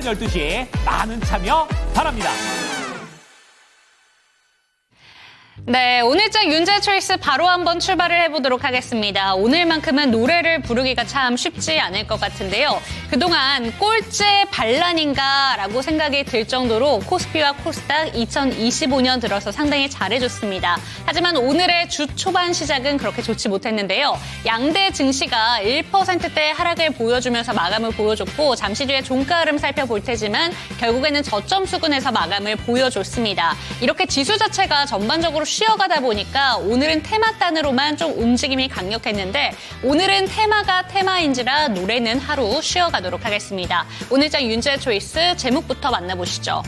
오전 12시 많은 참여 바랍니다. 네, 오늘장 윤재 초이스 바로 한번 출발을 해보도록 하겠습니다. 오늘만큼은 노래를 부르기가 참 쉽지 않을 것 같은데요. 그동안 꼴찌 반란인가라고 생각이 들 정도로 코스피와 코스닥 2025년 들어서 상당히 잘해줬습니다. 하지만 오늘의 주 초반 시작은 그렇게 좋지 못했는데요. 양대 증시가 1%대 하락을 보여주면서 마감을 보여줬고 잠시 뒤에 종가 흐름 살펴볼 테지만 결국에는 저점 수준에서 마감을 보여줬습니다. 이렇게 지수 자체가 전반적으로 쉬어가다 보니까 오늘은 테마단으로만 좀 움직임이 강력했는데 오늘은 테마가 테마인지라 노래는 하루 쉬어가도록 하겠습니다. 오늘장 윤재 초이스 제목부터 만나보시죠.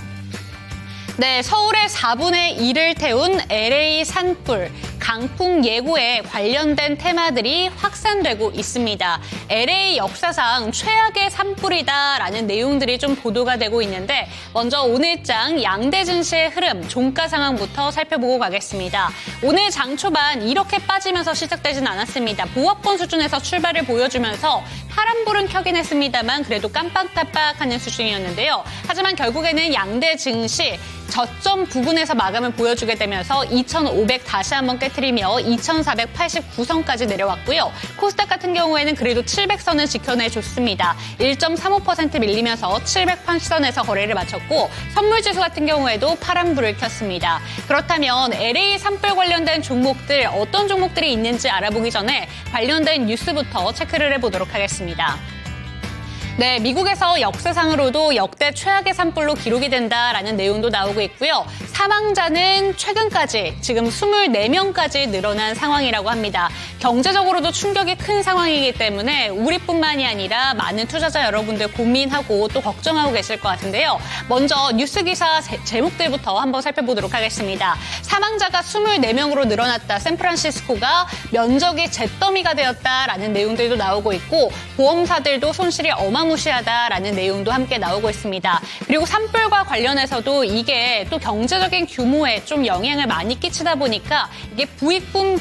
네, 서울의 4분의 1을 태운 LA 산불, 강풍 예고에 관련된 테마들이 확산되고 있습니다. LA 역사상 최악의 산불이다라는 내용들이 좀 보도가 되고 있는데 먼저 오늘장 양대 증시의 흐름, 종가 상황부터 살펴보고 가겠습니다. 오늘 장 초반 이렇게 빠지면서 시작되진 않았습니다. 보합권 수준에서 출발을 보여주면서 파란불은 켜긴 했습니다만 그래도 깜빡깜빡하는 수준이었는데요. 하지만 결국에는 양대 증시 저점 부근에서 마감을 보여주게 되면서 2,500 다시 한번 깨트리며 2,489선까지 내려왔고요. 코스닥 같은 경우에는 그래도 700선을 지켜내줬습니다. 1.35% 밀리면서 780선에서 거래를 마쳤고 선물지수 같은 경우에도 파란불을 켰습니다. 그렇다면 LA 산불 관련된 종목들 어떤 종목들이 있는지 알아보기 전에 관련된 뉴스부터 체크를 해보도록 하겠습니다. 네, 미국에서 역사상으로도 역대 최악의 산불로 기록이 된다라는 내용도 나오고 있고요. 사망자는 최근까지 지금 24명까지 늘어난 상황이라고 합니다. 경제적으로도 충격이 큰 상황이기 때문에 우리뿐만이 아니라 많은 투자자 여러분들 고민하고 또 걱정하고 계실 것 같은데요. 먼저 뉴스 기사 제목들부터 한번 살펴보도록 하겠습니다. 사망자가 24명으로 늘어났다. 샌프란시스코가 면적이 잿더미가 되었다라는 내용들도 나오고 있고 보험사들도 손실이 어마무시하다라는 내용도 함께 나오고 있습니다. 그리고 산불과 관련해서도 이게 또 경제적인 규모에 좀 영향을 많이 끼치다 보니까 이게 부익부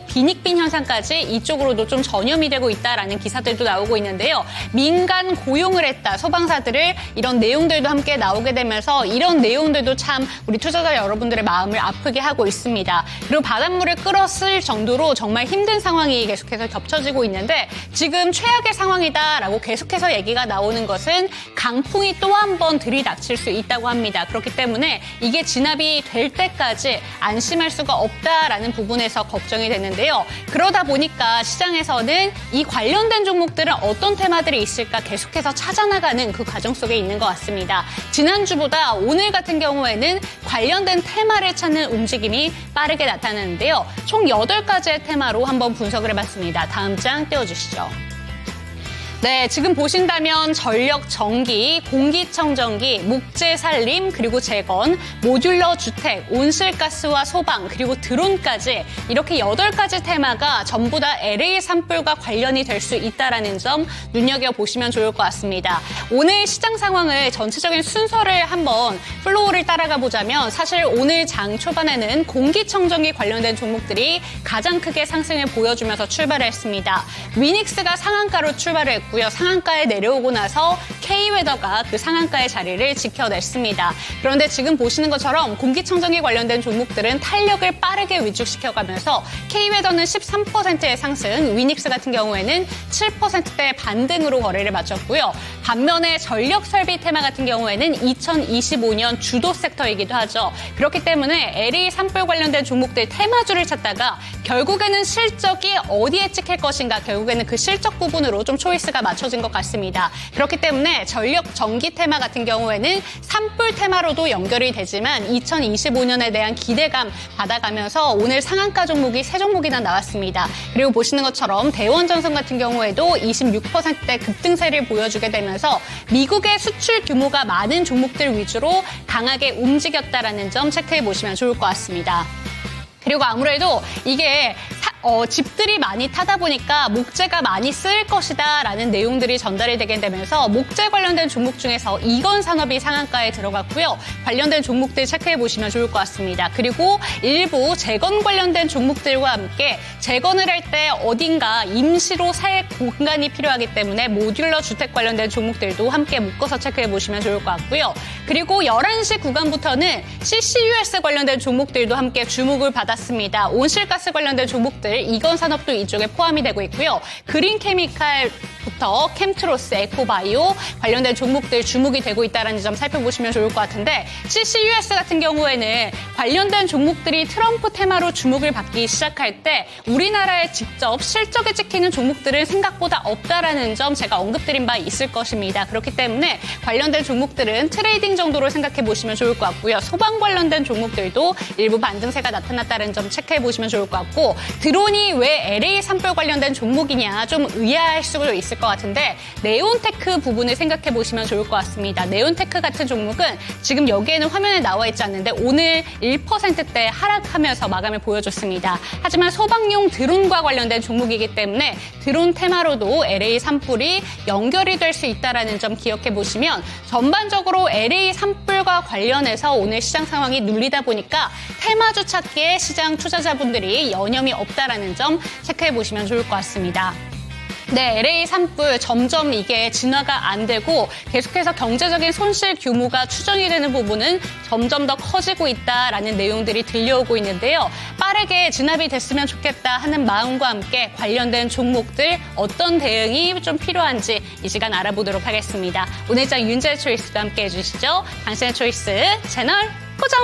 빈익빈 현상까지 이쪽으로도 좀 전염이 되고 있다라는 기사들도 나오고 있는데요. 민간 고용을 했다. 소방사들을 이런 내용들도 함께 나오게 되면서 이런 내용들도 참 우리 투자자 여러분들의 마음을 아프게 하고 있습니다. 그리고 바닷물을 끌어쓸 정도로 정말 힘든 상황이 계속해서 겹쳐지고 있는데 지금 최악의 상황이다라고 계속해서 얘기가 나오는 것은 강풍이 또 한 번 들이닥칠 수 있다고 합니다. 그렇기 때문에 이게 진압이 될 때까지 안심할 수가 없다라는 부분에서 걱정이 되는데요. 그러다 보니까 시장에서는 이 관련된 종목들은 어떤 테마들이 있을까 계속해서 찾아나가는 그 과정 속에 있는 것 같습니다. 지난주보다 오늘 같은 경우에는 관련된 테마를 찾는 움직임이 빠르게 나타나는데요. 총 8가지의 테마로 한번 분석을 해봤습니다. 다음 장 띄워주시죠. 네, 지금 보신다면 전력, 전기, 공기청정기, 목재 살림, 그리고 재건, 모듈러 주택, 온실가스와 소방, 그리고 드론까지 이렇게 8가지 테마가 전부 다 LA 산불과 관련이 될 수 있다는 점 눈여겨보시면 좋을 것 같습니다. 오늘 시장 상황을 전체적인 순서를 한번 플로우를 따라가 보자면 사실 오늘 장 초반에는 공기청정기 관련된 종목들이 가장 크게 상승을 보여주면서 출발을 했습니다. 위닉스가 상한가로 출발을 했고 상한가에 내려오고 나서 K웨더가 그 상한가의 자리를 지켜냈습니다. 그런데 지금 보시는 것처럼 공기청정기 관련된 종목들은 탄력을 빠르게 위축시켜가면서 K웨더는 13%의 상승, 위닉스 같은 경우에는 7%대 반등으로 거래를 마쳤고요. 반면에 전력설비 테마 같은 경우에는 2025년 주도 섹터이기도 하죠. 그렇기 때문에 LA 산불 관련된 종목들 테마주를 찾다가 결국에는 실적이 어디에 찍힐 것인가 결국에는 그 실적 부분으로 좀 초이스가 맞춰진 것 같습니다. 그렇기 때문에 전력 전기 테마 같은 경우에는 산불 테마로도 연결이 되지만 2025년에 대한 기대감 받아가면서 오늘 상한가 종목이 3종목이나 나왔습니다. 그리고 보시는 것처럼 대원전선 같은 경우에도 26%대 급등세를 보여주게 되면서 미국의 수출 규모가 많은 종목들 위주로 강하게 움직였다라는 점 체크해 보시면 좋을 것 같습니다. 그리고 아무래도 이게 집들이 많이 타다 보니까 목재가 많이 쓰일 것이다 라는 내용들이 전달이 되게 되면서 목재 관련된 종목 중에서 이건 산업이 상한가에 들어갔고요. 관련된 종목들 체크해 보시면 좋을 것 같습니다. 그리고 일부 재건 관련된 종목들과 함께 재건을 할 때 어딘가 임시로 살 공간이 필요하기 때문에 모듈러 주택 관련된 종목들도 함께 묶어서 체크해 보시면 좋을 것 같고요. 그리고 11시 구간부터는 CCUS 관련된 종목들도 함께 주목을 받았습니다. 온실가스 관련된 종목들 이건 산업도 이쪽에 포함이 되고 있고요. 그린 케미칼부터 캠트로스, 에코바이오 관련된 종목들 주목이 되고 있다는 점 살펴보시면 좋을 것 같은데 CCUS 같은 경우에는 관련된 종목들이 트럼프 테마로 주목을 받기 시작할 때 우리나라에 직접 실적에 찍히는 종목들은 생각보다 없다라는 점 제가 언급드린 바 있을 것입니다. 그렇기 때문에 관련된 종목들은 트레이딩 정도로 생각해 보시면 좋을 것 같고요. 소방 관련된 종목들도 일부 반등세가 나타났다는 점 체크해 보시면 좋을 것 같고 드론이 왜 LA 산불 관련된 종목이냐 좀 의아할 수도 있을 것 같은데 네온테크 부분을 생각해 보시면 좋을 것 같습니다. 네온테크 같은 종목은 지금 여기에는 화면에 나와 있지 않는데 오늘 1%대 하락하면서 마감을 보여줬습니다. 하지만 소방용 드론과 관련된 종목이기 때문에 드론 테마로도 LA 산불이 연결이 될 수 있다는 점 기억해 보시면 전반적으로 LA 산불과 관련해서 오늘 시장 상황이 눌리다 보니까 테마주 찾기에 시장 투자자분들이 여념이 없다라는 점 체크해 보시면 좋을 것 같습니다. 네, LA 산불 점점 이게 진화가 안 되고 계속해서 경제적인 손실 규모가 추정이 되는 부분은 점점 더 커지고 있다라는 내용들이 들려오고 있는데요. 빠르게 진압이 됐으면 좋겠다 하는 마음과 함께 관련된 종목들 어떤 대응이 좀 필요한지 이 시간 알아보도록 하겠습니다. 오늘장 윤재 초이스도 함께 해주시죠. 당신의 초이스 채널 고정!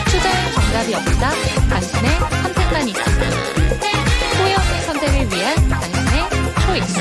투자엔 정답이 없다. 당신의 선택만 있다. 후회 없는 선택을 위한 당신의 초이스.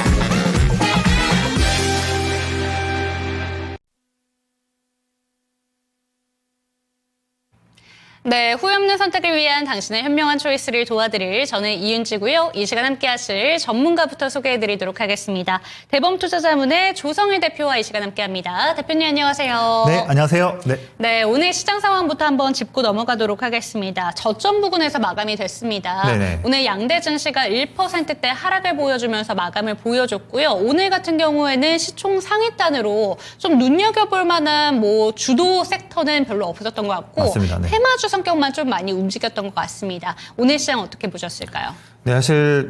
네, 후회 없는 선택을 위한 당신의 현명한 초이스를 도와드릴 저는 이윤지고요. 이 시간 함께 하실 전문가부터 소개해드리도록 하겠습니다. 대범투자자문의 조성일 대표와 이 시간 함께합니다. 대표님 안녕하세요. 네, 안녕하세요. 네, 오늘 시장 상황부터 한번 짚고 넘어가도록 하겠습니다. 저점 부근에서 마감이 됐습니다. 네네. 오늘 양대 증시가 1%대 하락을 보여주면서 마감을 보여줬고요. 오늘 같은 경우에는 시총 상위단으로 좀 눈여겨볼 만한 주도 섹터는 별로 없었던 것 같고 맞습니다. 네. 테마주 성격만 좀 많이 움직였던 것 같습니다. 오늘 시장 어떻게 보셨을까요? 네, 사실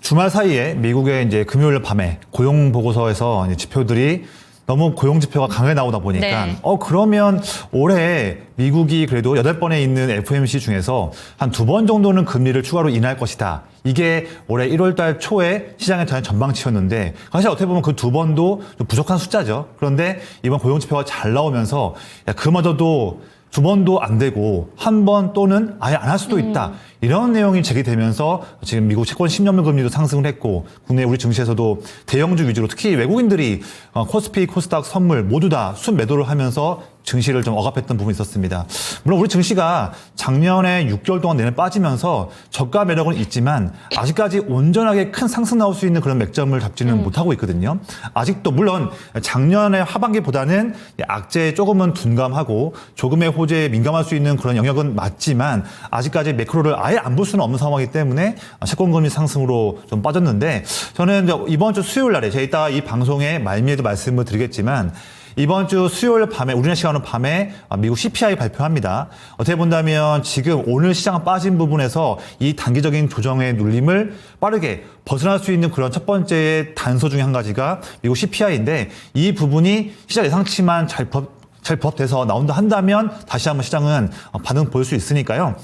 주말 사이에 미국의 이제 금요일 밤에 고용 보고서에서 이제 지표들이 너무 고용 지표가 강하게 나오다 보니까 네. 그러면 올해 미국이 그래도 8번에 있는 FOMC 중에서 한 2번 정도는 금리를 추가로 인하할 것이다. 이게 올해 1월 달 초에 시장에 대한 전망치였는데 사실 어떻게 보면 그 2번도 좀 부족한 숫자죠. 그런데 이번 고용 지표가 잘 나오면서 그마저도 두 번도 안 되고 한 번 또는 아예 안 할 수도 있다. 이런 내용이 제기되면서 지금 미국 채권 10년물 금리도 상승을 했고 국내 우리 증시에서도 대형주 위주로 특히 외국인들이 코스피, 코스닥, 선물 모두 다 순매도를 하면서 증시를 좀 억압했던 부분이 있었습니다. 물론 우리 증시가 작년에 6개월 동안 내내 빠지면서 저가 매력은 있지만 아직까지 온전하게 큰 상승 나올 수 있는 그런 맥점을 잡지는 못하고 있거든요. 아직도 물론 작년의 하반기보다는 악재에 조금은 둔감하고 조금의 호재에 민감할 수 있는 그런 영역은 맞지만 아직까지 매크로를 아예 안 볼 수는 없는 상황이기 때문에 채권금리 상승으로 좀 빠졌는데 저는 이번 주 수요일 날에 제가 이따 이 방송의 말미에도 말씀을 드리겠지만 이번 주 수요일 밤에 우리나라 시간으로 밤에 미국 CPI 발표합니다. 어떻게 본다면 지금 오늘 시장 빠진 부분에서 이 단기적인 조정의 눌림을 빠르게 벗어날 수 있는 그런 첫 번째 단서 중에 한 가지가 미국 CPI인데 이 부분이 시장 예상치만 잘 부합돼서 나온다 한다면 다시 한번 시장은 반응 보일 수 있으니까요.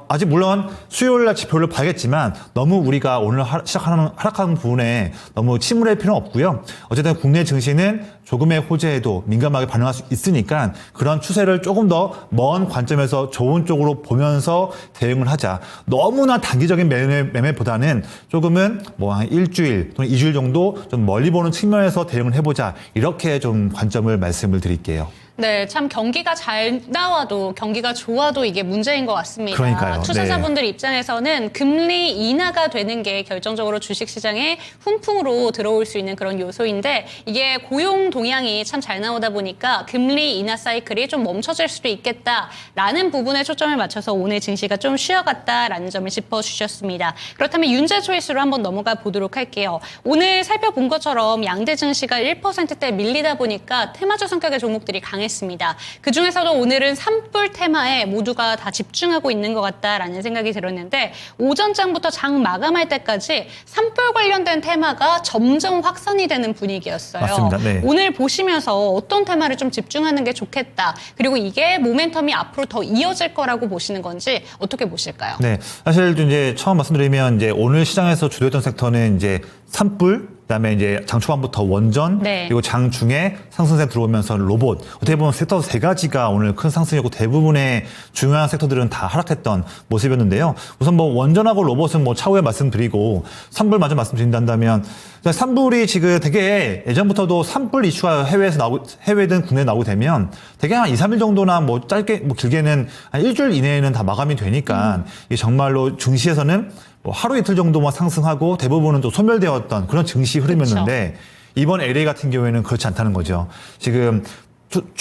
아직 물론 수요일 날 지표를 봐야겠지만 너무 우리가 오늘 하락하는 부분에 너무 침울할 필요는 없고요. 어쨌든 국내 증시는 조금의 호재에도 민감하게 반응할 수 있으니까 그런 추세를 조금 더 먼 관점에서 좋은 쪽으로 보면서 대응을 하자. 너무나 단기적인 매매보다는 조금은 뭐 한 일주일 또는 2주일 정도 좀 멀리 보는 측면에서 대응을 해보자. 이렇게 좀 관점을 말씀을 드릴게요. 네, 참 경기가 잘 나와도 경기가 좋아도 이게 문제인 것 같습니다. 그러니까요. 투자자분들 네. 입장에서는 금리 인하가 되는 게 결정적으로 주식시장에 훈풍으로 들어올 수 있는 그런 요소인데 이게 고용 동향이 참 잘 나오다 보니까 금리 인하 사이클이 좀 멈춰질 수도 있겠다라는 부분에 초점을 맞춰서 오늘 증시가 좀 쉬어갔다라는 점을 짚어주셨습니다. 그렇다면 윤재 초이스로 한번 넘어가 보도록 할게요. 오늘 살펴본 것처럼 양대 증시가 1%대 밀리다 보니까 테마주 성격의 종목들이 강했습니다. 그중에서도 오늘은 산불 테마에 모두가 다 집중하고 있는 것 같다라는 생각이 들었는데 오전장부터 장 마감할 때까지 산불 관련된 테마가 점점 확산이 되는 분위기였어요. 맞습니다. 네. 오늘 보시면서 어떤 테마를 좀 집중하는 게 좋겠다. 그리고 이게 모멘텀이 앞으로 더 이어질 거라고 보시는 건지 어떻게 보실까요? 네, 사실 이제 처음 말씀드리면 이제 오늘 시장에서 주도했던 섹터는 이제 산불, 그다음에 이제 장 초반부터 원전, 네. 그리고 장 중에 상승세 들어오면서 로봇. 어떻게 보면 섹터 세 가지가 오늘 큰 상승이었고 대부분의 중요한 섹터들은 다 하락했던 모습이었는데요. 우선 뭐 원전하고 로봇은 뭐 차후에 말씀드리고 산불 마저 말씀드린다면 산불이 지금 되게 예전부터도 산불 이슈가 해외든 국내에 나오게 되면 되게 한 2, 3일 정도나 뭐 짧게 뭐 길게는 한 일주일 이내에는 다 마감이 되니까 이게 정말로 증시에서는 뭐 하루 이틀 정도만 상승하고 대부분은 또 소멸되었던 그런 증시 흐름이었는데 이번 LA 같은 경우에는 그렇지 않다는 거죠. 지금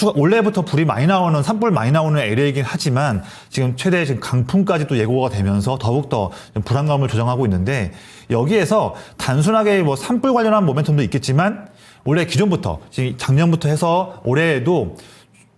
원래부터 불이 많이 나오는 산불 많이 나오는 LA이긴 하지만 지금 최대 지금 강풍까지 또 예고가 되면서 더욱더 불안감을 조장하고 있는데 여기에서 단순하게 뭐 산불 관련한 모멘텀도 있겠지만 원래 기존부터 지금 작년부터 해서 올해에도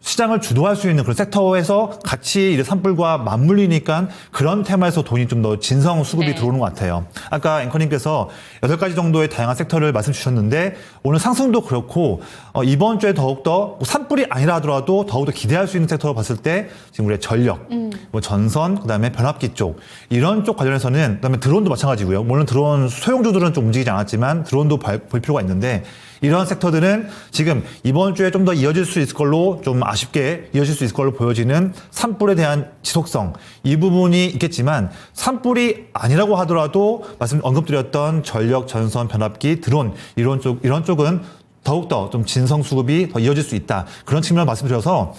시장을 주도할 수 있는 그런 섹터에서 같이 이 산불과 맞물리니까 그런 테마에서 돈이 좀 더 진성 수급이 네. 들어오는 것 같아요. 아까 앵커님께서 8가지 정도의 다양한 섹터를 말씀 주셨는데 오늘 상승도 그렇고 이번 주에 더욱더 산불이 아니라 하더라도 더욱더 기대할 수 있는 sek터로 봤을 때 지금 우리의 전력, 뭐 전선, 그다음에 변압기 쪽 이런 쪽 관련해서는 그다음에 드론도 마찬가지고요. 물론 드론 소형주들은 좀 움직이지 않았지만 드론도 볼 필요가 있는데 이런 섹터들은 지금 이번 주에 좀 더 이어질 수 있을 걸로 좀 아쉽게 이어질 수 있을 걸로 보여지는 산불에 대한 지속성 이 부분이 있겠지만 산불이 아니라고 하더라도 언급드렸던 전력, 전선, 변압기, 드론 이런 쪽은 더욱더 좀 진성 수급이 더 이어질 수 있다. 그런 측면을 말씀드려서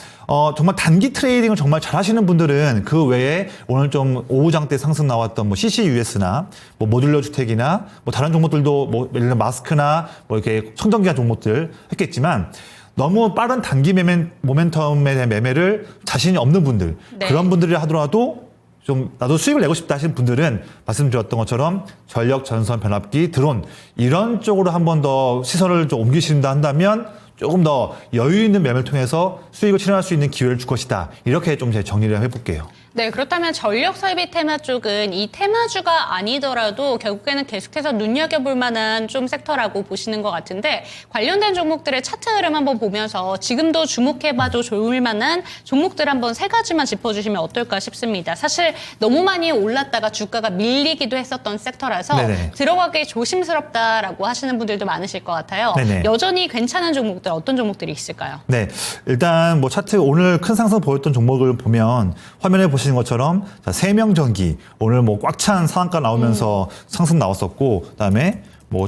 정말 단기 트레이딩을 정말 잘하시는 분들은 그 외에 오늘 좀 오후장 때 상승 나왔던 뭐 CCUS나 뭐 모듈러 주택이나 뭐 다른 종목들도 뭐 예를 들어 마스크나 뭐 이렇게 청정기한 종목들 했겠지만 너무 빠른 단기 모멘텀에 대한 매매를 자신이 없는 분들 네. 그런 분들이 하더라도 좀 나도 수익을 내고 싶다 하시는 분들은 말씀드렸던 것처럼 전력, 전선, 변압기, 드론 이런 쪽으로 한 번 더 시선을 좀 옮기신다 한다면 조금 더 여유 있는 매매를 통해서 수익을 실현할 수 있는 기회를 줄 것이다. 이렇게 좀 제 정리를 해볼게요. 네, 그렇다면 전력 설비 테마 쪽은 이 테마주가 아니더라도 결국에는 계속해서 눈여겨볼 만한 좀 섹터라고 보시는 것 같은데 관련된 종목들의 차트 흐름 한번 보면서 지금도 주목해봐도 좋을 만한 종목들 한번 세 가지만 짚어주시면 어떨까 싶습니다. 사실 너무 많이 올랐다가 주가가 밀리기도 했었던 섹터라서 네네. 들어가기 조심스럽다라고 하시는 분들도 많으실 것 같아요. 네네. 여전히 괜찮은 종목들 어떤 종목들이 있을까요? 네, 일단 뭐 차트 오늘 큰 상승 보였던 종목을 보면 화면에 보시는 것처럼 자, 세명전기 오늘 뭐 꽉 찬 상한가 나오면서 상승 나왔었고, 그다음에 뭐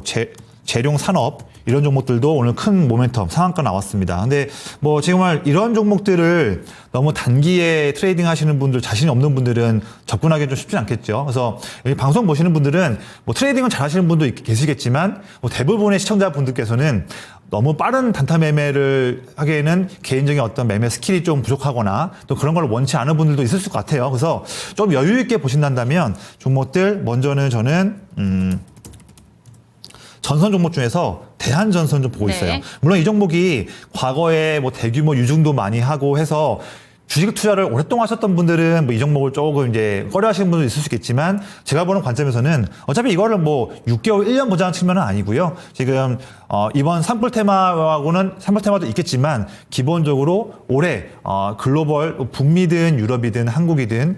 재룡 산업 이런 종목들도 오늘 큰 모멘텀 상한가 나왔습니다. 근데 뭐 정말 이런 종목들을 너무 단기에 트레이딩 하시는 분들, 자신이 없는 분들은 접근하기 좀 쉽지 않겠죠. 그래서 이 방송 보시는 분들은 뭐 트레이딩을 잘 하시는 분도 계시겠지만 뭐 대부분의 시청자분들께서는 너무 빠른 단타 매매를 하기에는 개인적인 어떤 매매 스킬이 좀 부족하거나 또 그런 걸 원치 않은 분들도 있을 것 같아요. 그래서 좀 여유 있게 보신다면 종목들 먼저는 저는 전선 종목 중에서 대한전선 좀 보고 있어요. 네. 물론 이 종목이 과거에 뭐 대규모 유증도 많이 하고 해서 주식 투자를 오랫동안 하셨던 분들은 뭐 이 종목을 조금 이제 꺼려 하시는 분도 있을 수 있겠지만 제가 보는 관점에서는 어차피 이거를 뭐 6개월, 1년 보자는 측면은 아니고요. 지금 이번 산불 테마하고는 산불 테마도 있겠지만 기본적으로 올해 글로벌 북미든 유럽이든 한국이든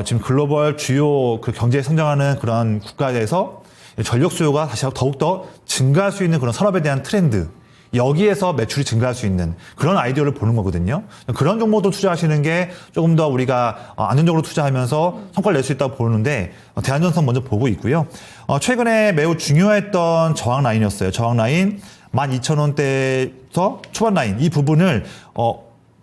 지금 글로벌 주요 그 경제에 성장하는 그런 국가에서 전력 수요가 다시 더욱더 증가할 수 있는 그런 산업에 대한 트렌드, 여기에서 매출이 증가할 수 있는 그런 아이디어를 보는 거거든요. 그런 종목도 투자하시는 게 조금 더 우리가 안정적으로 투자하면서 성과를 낼 수 있다고 보는데 대한전선 먼저 보고 있고요. 최근에 매우 중요했던 저항 라인이었어요. 저항 라인 12,000원대에서 초반 라인 이 부분을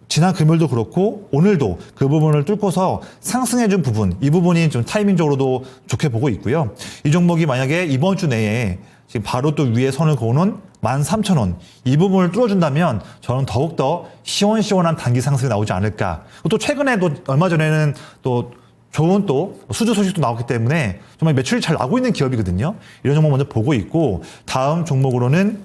지난 금요일도 그렇고 오늘도 그 부분을 뚫고서 상승해준 부분, 이 부분이 좀 타이밍적으로도 좋게 보고 있고요. 이 종목이 만약에 이번 주 내에 지금 바로 또 위에 선을 그어놓은 13,000원 이 부분을 뚫어준다면 저는 더욱더 시원시원한 단기 상승이 나오지 않을까. 또 최근에도 얼마 전에는 또 좋은 또 수주 소식도 나왔기 때문에 정말 매출이 잘 나고 있는 기업이거든요. 이런 종목 먼저 보고 있고 다음 종목으로는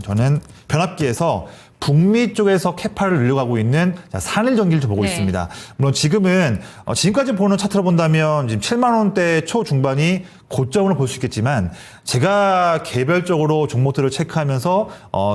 저는 변압기에서 북미 쪽에서 캐파를 늘려가고 있는 산일전기를 좀 보고 네. 있습니다. 물론 지금은 지금까지 보는 차트로 본다면 지금 7만 원대 초중반이 고점으로 볼 수 있겠지만 제가 개별적으로 종목들을 체크하면서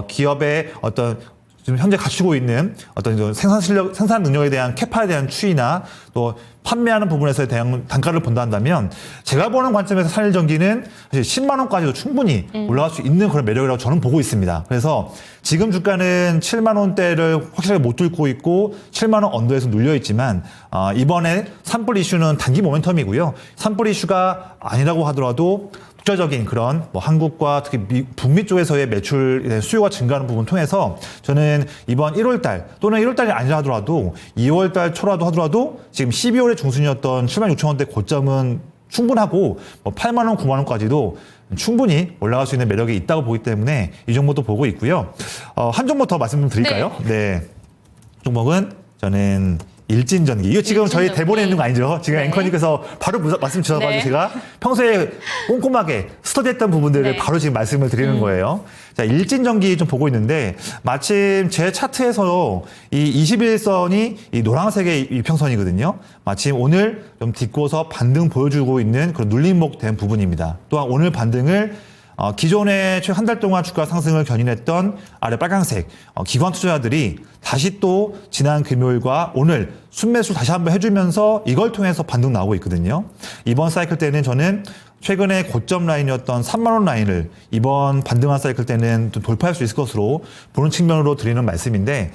기업의 어떤 지금 현재 갖추고 있는 어떤 생산 능력에 대한 캐파에 대한 추이나 또 판매하는 부분에서 대한 단가를 본다 한다면 제가 보는 관점에서 산일전기는 사실 10만 원까지도 충분히 올라갈 수 있는 그런 매력이라고 저는 보고 있습니다. 그래서 지금 주가는 7만 원대를 확실하게 못 뚫고 있고 7만 원 언더에서 눌려 있지만 이번에 산불 이슈는 단기 모멘텀이고요. 산불 이슈가 아니라고 하더라도 국제적인 그런 뭐 한국과 특히 북미 쪽에서의 매출 수요가 증가하는 부분 통해서 저는 이번 1월달 또는 1월달이 아니라 하더라도 2월달 초라도 하더라도 지금 12월의 중순이었던 76,000원대 고점은 충분하고 뭐 8만 원, 9만 원까지도 충분히 올라갈 수 있는 매력이 있다고 보기 때문에 이 종목도 보고 있고요. 한 종목 더 말씀 좀 드릴까요? 네. 종목은 저는 일진전기. 이거 지금 저희 대본에 있는 거 아니죠? 지금 네. 앵커님께서 바로 말씀 주셔가지고 네. 제가 평소에 꼼꼼하게 스터디했던 부분들을 네. 바로 지금 말씀을 드리는 거예요. 자, 일진전기 좀 보고 있는데 마침 제 차트에서 이 21선이 이 노란색의 이평선이거든요. 마침 오늘 좀 딛고서 반등 보여주고 있는 그런 눌림목 된 부분입니다. 또한 오늘 반등을 기존에 최근 한 달 동안 주가 상승을 견인했던 아래 빨간색 기관 투자자들이 다시 또 지난 금요일과 오늘 순매수 다시 한번 해주면서 이걸 통해서 반등 나오고 있거든요. 이번 사이클 때는 저는 최근에 고점 라인이었던 3만 원 라인을 이번 반등한 사이클 때는 좀 돌파할 수 있을 것으로 보는 측면으로 드리는 말씀인데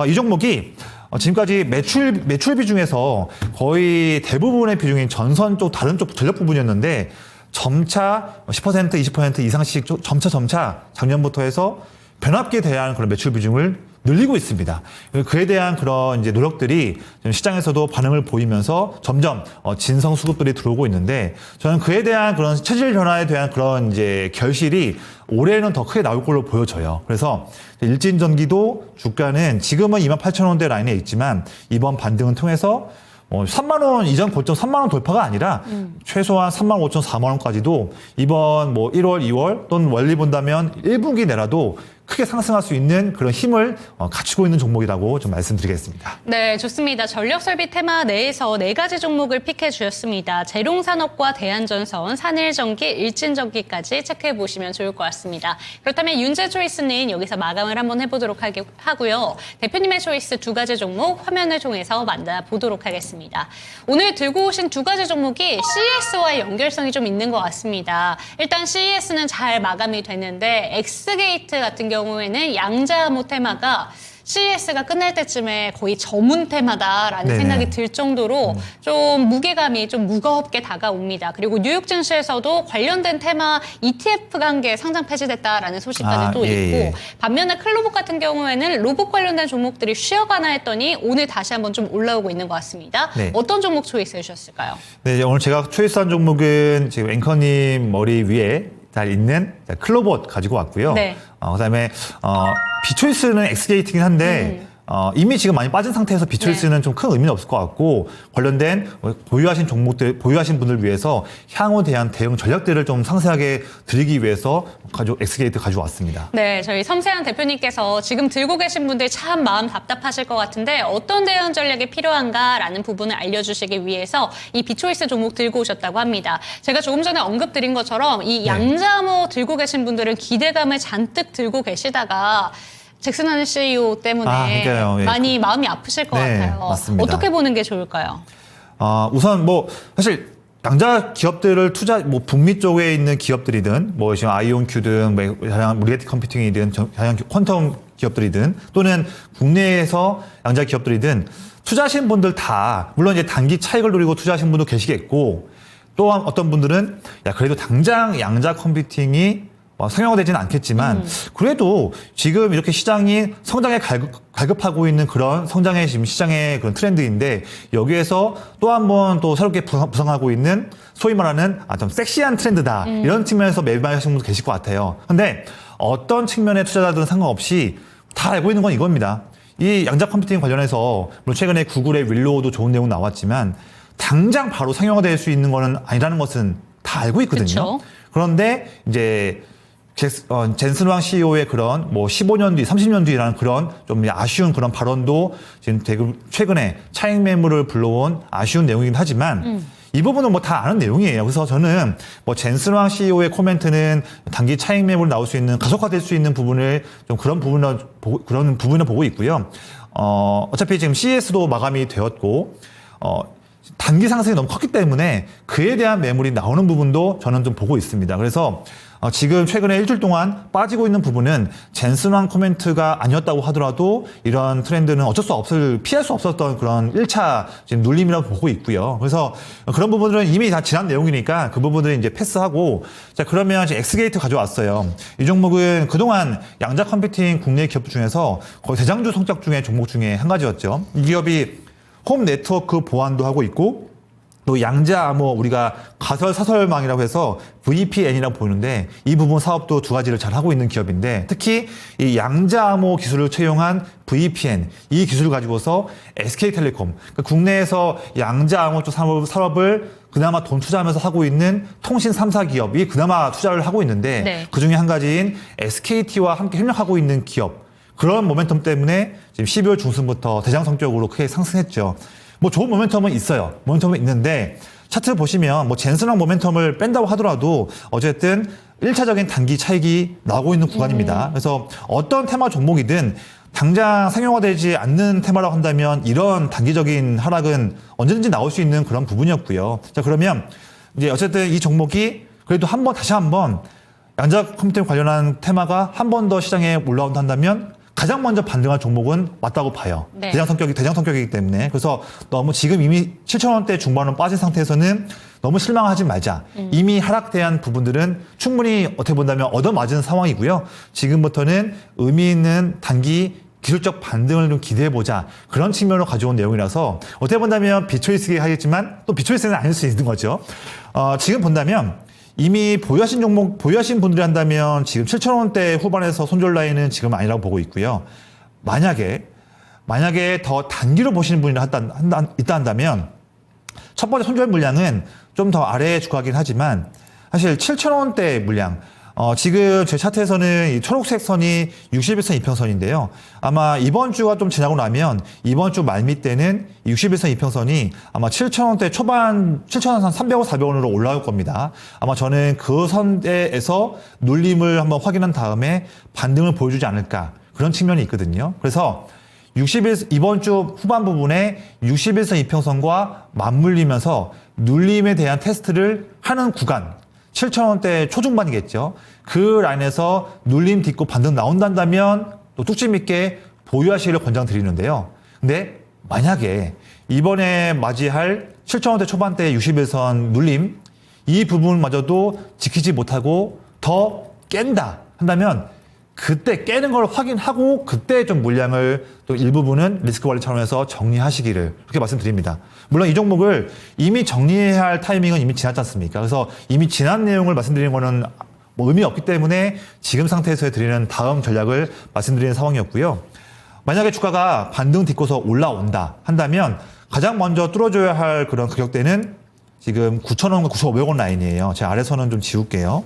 이 종목이 지금까지 매출 비중에서 거의 대부분의 비중이 전선 쪽 다른 쪽 전력 부분이었는데 점차 10%, 20% 이상씩 점차 작년부터 해서 변압기에 대한 그런 매출 비중을 늘리고 있습니다. 그에 대한 그런 이제 노력들이 시장에서도 반응을 보이면서 점점 진성 수급들이 들어오고 있는데 저는 그에 대한 그런 체질 변화에 대한 그런 이제 결실이 올해는 더 크게 나올 걸로 보여져요. 그래서 일진전기도 주가는 지금은 28,000원대 라인에 있지만 이번 반등을 통해서 3만 원 이전 고점 3만 원 돌파가 아니라 최소한 3만 5천 4만 원까지도 이번 뭐 1월, 2월 또는 원리 본다면 1분기 내라도 크게 상승할 수 있는 그런 힘을 갖추고 있는 종목이라고 좀 말씀드리겠습니다. 네, 좋습니다. 전력설비 테마 내에서 4가지 종목을 픽해 주셨습니다. 재롱산업과 대한전선, 산일전기, 일진전기까지 체크해 보시면 좋을 것 같습니다. 그렇다면 윤재 초이스는 여기서 마감을 한번 해보도록 하고요. 대표님의 초이스 2가지 종목 화면을 통해서 만나보도록 하겠습니다. 오늘 들고 오신 2가지 종목이 CES와의 연결성이 좀 있는 것 같습니다. 일단 CES는 잘 마감이 되는데 엑스게이트 같은 경우에는 양자암호 테마가 CES가 끝날 때쯤에 거의 저문 테마다라는 네네. 생각이 들 정도로 좀 무게감이 좀 무겁게 다가옵니다. 그리고 뉴욕 증시에서도 관련된 테마 ETF가 한 개 상장 폐지됐다라는 소식까지 또 예, 있고 예. 반면에 클로봇 같은 경우에는 로봇 관련된 종목들이 쉬어가나 했더니 오늘 다시 한번 좀 올라오고 있는 것 같습니다. 네. 어떤 종목 초이스해 주셨을까요? 네, 오늘 제가 초이스한 종목은 지금 앵커님 머리 위에 잘 있는 클로봇 가지고 왔고요. 네. 그다음에 비초이스는 엑스게이트긴 한데 이미 지금 많이 빠진 상태에서 비초이스는 네. 좀 큰 의미는 없을 것 같고 관련된 보유하신 종목들, 보유하신 분들 위해서 향후 대한 대응 전략들을 좀 상세하게 드리기 위해서 엑스게이트 가져왔습니다. 네, 저희 섬세한 대표님께서 지금 들고 계신 분들 참 마음 답답하실 것 같은데 어떤 대응 전략이 필요한가라는 부분을 알려주시기 위해서 이 비초이스 종목 들고 오셨다고 합니다. 제가 조금 전에 언급드린 것처럼 이 양자암호 들고 계신 분들은 기대감을 잔뜩 들고 계시다가 잭슨하는 CEO 때문에 그러니까요. 예. 많이 마음이 아프실 것 네, 같아요. 맞습니다. 어떻게 보는 게 좋을까요? 우선 사실 양자 기업들을 북미 쪽에 있는 기업들이든 지금 아이온큐든 다양한 리게티 컴퓨팅이든 다양한 퀀텀 기업들이든 또는 국내에서 양자 기업들이든 투자하신 분들 다 물론 이제 단기 차익을 노리고 투자하신 분도 계시겠고 또한 어떤 분들은 그래도 당장 양자 컴퓨팅이 상용화되지는 않겠지만 그래도 지금 이렇게 시장이 성장에 갈급하고 있는 그런 성장의 지금 시장의 그런 트렌드인데 여기에서 또 한 번 또 새롭게 부상하고 있는 소위 말하는 좀 섹시한 트렌드다 이런 측면에서 매매하시는 분도 계실 것 같아요. 근데 어떤 측면의 투자자들은 상관없이 다 알고 있는 건 이겁니다. 이 양자 컴퓨팅 관련해서 물론 최근에 구글의 윌로우도 좋은 내용 나왔지만 당장 바로 상용화될 수 있는 거는 아니라는 것은 다 알고 있거든요. 그쵸? 그런데 이제 젠슨 왕 CEO의 그런 15년 뒤, 30년 뒤라는 그런 좀 아쉬운 그런 발언도 지금 되게 최근에 차익 매물을 불러온 아쉬운 내용이긴 하지만 이 부분은 다 아는 내용이에요. 그래서 저는 젠슨 왕 CEO의 코멘트는 단기 차익 매물 나올 수 있는 가속화될 수 있는 부분을 좀 그런 부분을 보고 있고요. 어차피 지금 CES도 마감이 되었고 단기 상승이 너무 컸기 때문에 그에 대한 매물이 나오는 부분도 저는 좀 보고 있습니다. 그래서 지금 최근에 일주일 동안 빠지고 있는 부분은 젠슨 왕 코멘트가 아니었다고 하더라도 이런 트렌드는 피할 수 없었던 그런 1차 지금 눌림이라고 보고 있고요. 그래서 그런 부분들은 이미 다 지난 내용이니까 그 부분들은 이제 패스하고 자, 그러면 지금 엑스게이트 가져왔어요. 이 종목은 그동안 양자 컴퓨팅 국내 기업 중에서 거의 대장주 성격 중에 종목 중에 한 가지였죠. 이 기업이 홈 네트워크 보안도 하고 있고 또 양자암호 우리가 가설사설망이라고 해서 VPN이라고 보이는데 이 부분 사업도 2가지를 잘 하고 있는 기업인데 특히 이 양자암호 기술을 채용한 VPN 이 기술을 가지고서 SK텔레콤 그러니까 국내에서 양자암호 쪽 산업을 그나마 돈 투자하면서 하고 있는 통신 3사 기업이 그나마 투자를 하고 있는데 네. 그중에 한 가지인 SKT와 함께 협력하고 있는 기업 그런 모멘텀 때문에 지금 12월 중순부터 대장 성격으로 크게 상승했죠. 좋은 모멘텀은 있어요. 모멘텀은 있는데 차트를 보시면 젠슨왕 모멘텀을 뺀다고 하더라도 어쨌든 1차적인 단기 차익이 나오고 있는 구간입니다. 그래서 어떤 테마 종목이든 당장 상용화되지 않는 테마라고 한다면 이런 단기적인 하락은 언제든지 나올 수 있는 그런 부분이었고요. 자, 그러면 이제 어쨌든 이 종목이 그래도 다시 한번 양자 컴퓨팅 관련한 테마가 한 번 더 시장에 올라온다 한다면 가장 먼저 반등할 종목은 맞다고 봐요. 네. 대장 성격이기 때문에. 그래서 너무 지금 이미 7,000원대 중반은 빠진 상태에서는 너무 실망하지 말자. 이미 하락된 부분들은 충분히 어떻게 본다면 얻어맞은 상황이고요. 지금부터는 의미 있는 단기 기술적 반등을 좀 기대해보자. 그런 측면으로 가져온 내용이라서 어떻게 본다면 비초이스게 하겠지만 또 비초이스는 아닐 수 있는 거죠. 지금 본다면 이미 보유하신 분들이 한다면 지금 7,000원대 후반에서 손절 라인은 지금 아니라고 보고 있고요. 만약에 더 단기로 보시는 분이 있다 한다면 첫 번째 손절 물량은 좀 더 아래에 주가긴 하지만 사실 7,000원대 물량 지금 제 차트에서는 이 초록색 선이 61선 이평선인데요. 아마 이번 주가 좀 지나고 나면 이번 주 말미 때는 61선 이평선이 아마 7,000원대 초반 7,000원 한 300원, 400원으로 올라올 겁니다. 아마 저는 그 선대에서 눌림을 한번 확인한 다음에 반등을 보여주지 않을까 그런 측면이 있거든요. 그래서 이번 주 후반 부분에 61선 이평선과 맞물리면서 눌림에 대한 테스트를 하는 구간 7,000원대 초중반이겠죠. 그 라인에서 눌림 딛고 반등 나온다면 또 뚝심 있게 보유하시기를 권장드리는데요. 근데 만약에 이번에 맞이할 7,000원대 초반대 61선 눌림 이 부분마저도 지키지 못하고 더 깬다 한다면 그때 깨는 걸 확인하고 그때 좀 물량을 또 일부분은 리스크 관리 차원에서 정리하시기를 그렇게 말씀드립니다. 물론 이 종목을 이미 정리해야 할 타이밍은 이미 지났지 않습니까? 그래서 이미 지난 내용을 말씀드리는 거는 뭐 의미 없기 때문에 지금 상태에서 드리는 다음 전략을 말씀드리는 상황이었고요. 만약에 주가가 반등 딛고서 올라온다 한다면 가장 먼저 뚫어줘야 할 그런 가격대는 지금 9,000원과 9,500원 라인이에요. 제가 아래선은 좀 지울게요.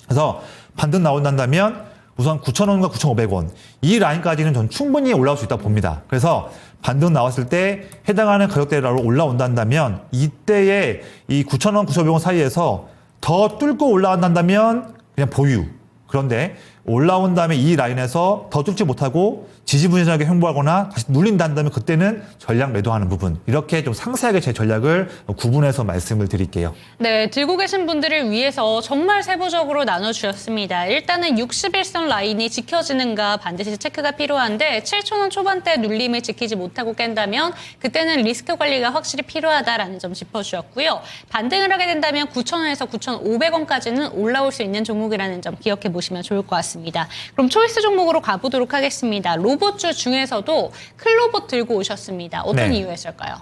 그래서 반등 나온다면 우선 9,000원과 9,500원 이 라인까지는 전 충분히 올라올 수 있다고 봅니다. 그래서 반등 나왔을 때 해당하는 가격대로 올라온다면 이때에 이 9,000원, 9,500원 사이에서 더 뚫고 올라간다면 그냥 보유. 그런데 올라온 다음에 이 라인에서 더 뚫지 못하고 지지부진하게 횡보하거나 다시 눌린다면 그때는 전략 매도하는 부분 이렇게 좀 상세하게 제 전략을 구분해서 말씀을 드릴게요. 네, 들고 계신 분들을 위해서 정말 세부적으로 나눠주셨습니다. 일단은 61선 라인이 지켜지는가 반드시 체크가 필요한데 7,000원 초반대 눌림을 지키지 못하고 깬다면 그때는 리스크 관리가 확실히 필요하다라는 점 짚어주셨고요. 반등을 하게 된다면 9,000원에서 9,500원까지는 올라올 수 있는 종목이라는 점 기억해 보시면 좋을 것 같습니다. 그럼 초이스 종목으로 가보도록 하겠습니다. 로봇주 중에서도 클로봇 들고 오셨습니다. 어떤 네. 이유였을까요?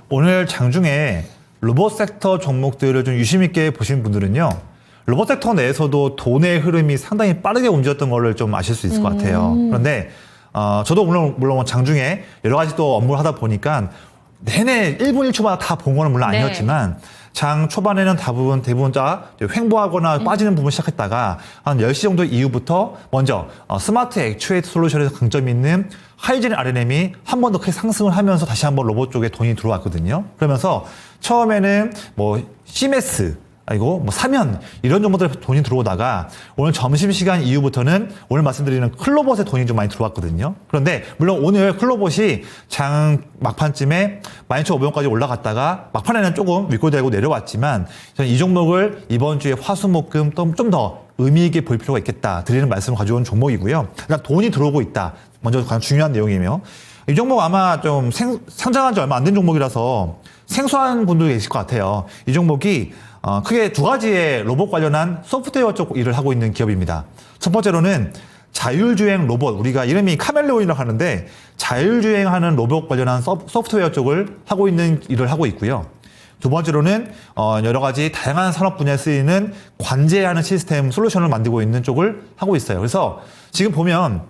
오늘 장중에 로봇 섹터 종목들을 좀 유심 있게 보신 분들은요. 로봇 섹터 내에서도 돈의 흐름이 상당히 빠르게 움직였던 거를 좀 아실 수 있을 것 같아요. 그런데 저도 물론 장중에 여러 가지 또 업무를 하다 보니까 내내 1분 1초마다 다 본 거는 물론 네. 아니었지만 장 초반에는 대부분 다 횡보하거나 빠지는 부분 시작했다가 한 10시 정도 이후부터 먼저 스마트 액추에이트 솔루션에서 강점이 있는 하이젠 RNM이 한 번 더 크게 상승을 하면서 다시 한번 로봇 쪽에 돈이 들어왔거든요. 그러면서 처음에는 뭐 CMS 뭐 사면 이런 정도들 돈이 들어오다가 오늘 점심시간 이후부터는 오늘 말씀드리는 클로봇에 돈이 좀 많이 들어왔거든요. 그런데 물론 오늘 클로봇이 장 막판쯤에 12,500원까지 올라갔다가 막판에는 조금 윗골되고 내려왔지만 저는 이 종목을 이번 주에 화수목금 좀 더 의미 있게 볼 필요가 있겠다 드리는 말씀을 가져온 종목이고요. 그러니까 돈이 들어오고 있다. 먼저 가장 중요한 내용이며 이 종목 아마 좀 상장한 지 얼마 안 된 종목이라서 생소한 분도 계실 것 같아요. 이 종목이 크게 두 가지의 로봇 관련한 소프트웨어 쪽 일을 하고 있는 기업입니다. 첫 번째로는 자율주행 로봇, 우리가 이름이 카멜레온이라고 하는데 자율주행하는 로봇 관련한 소프트웨어 쪽을 하고 있는 일을 하고 있고요. 두 번째로는 여러 가지 다양한 산업 분야에 쓰이는 관제하는 시스템 솔루션을 만들고 있는 쪽을 하고 있어요. 그래서 지금 보면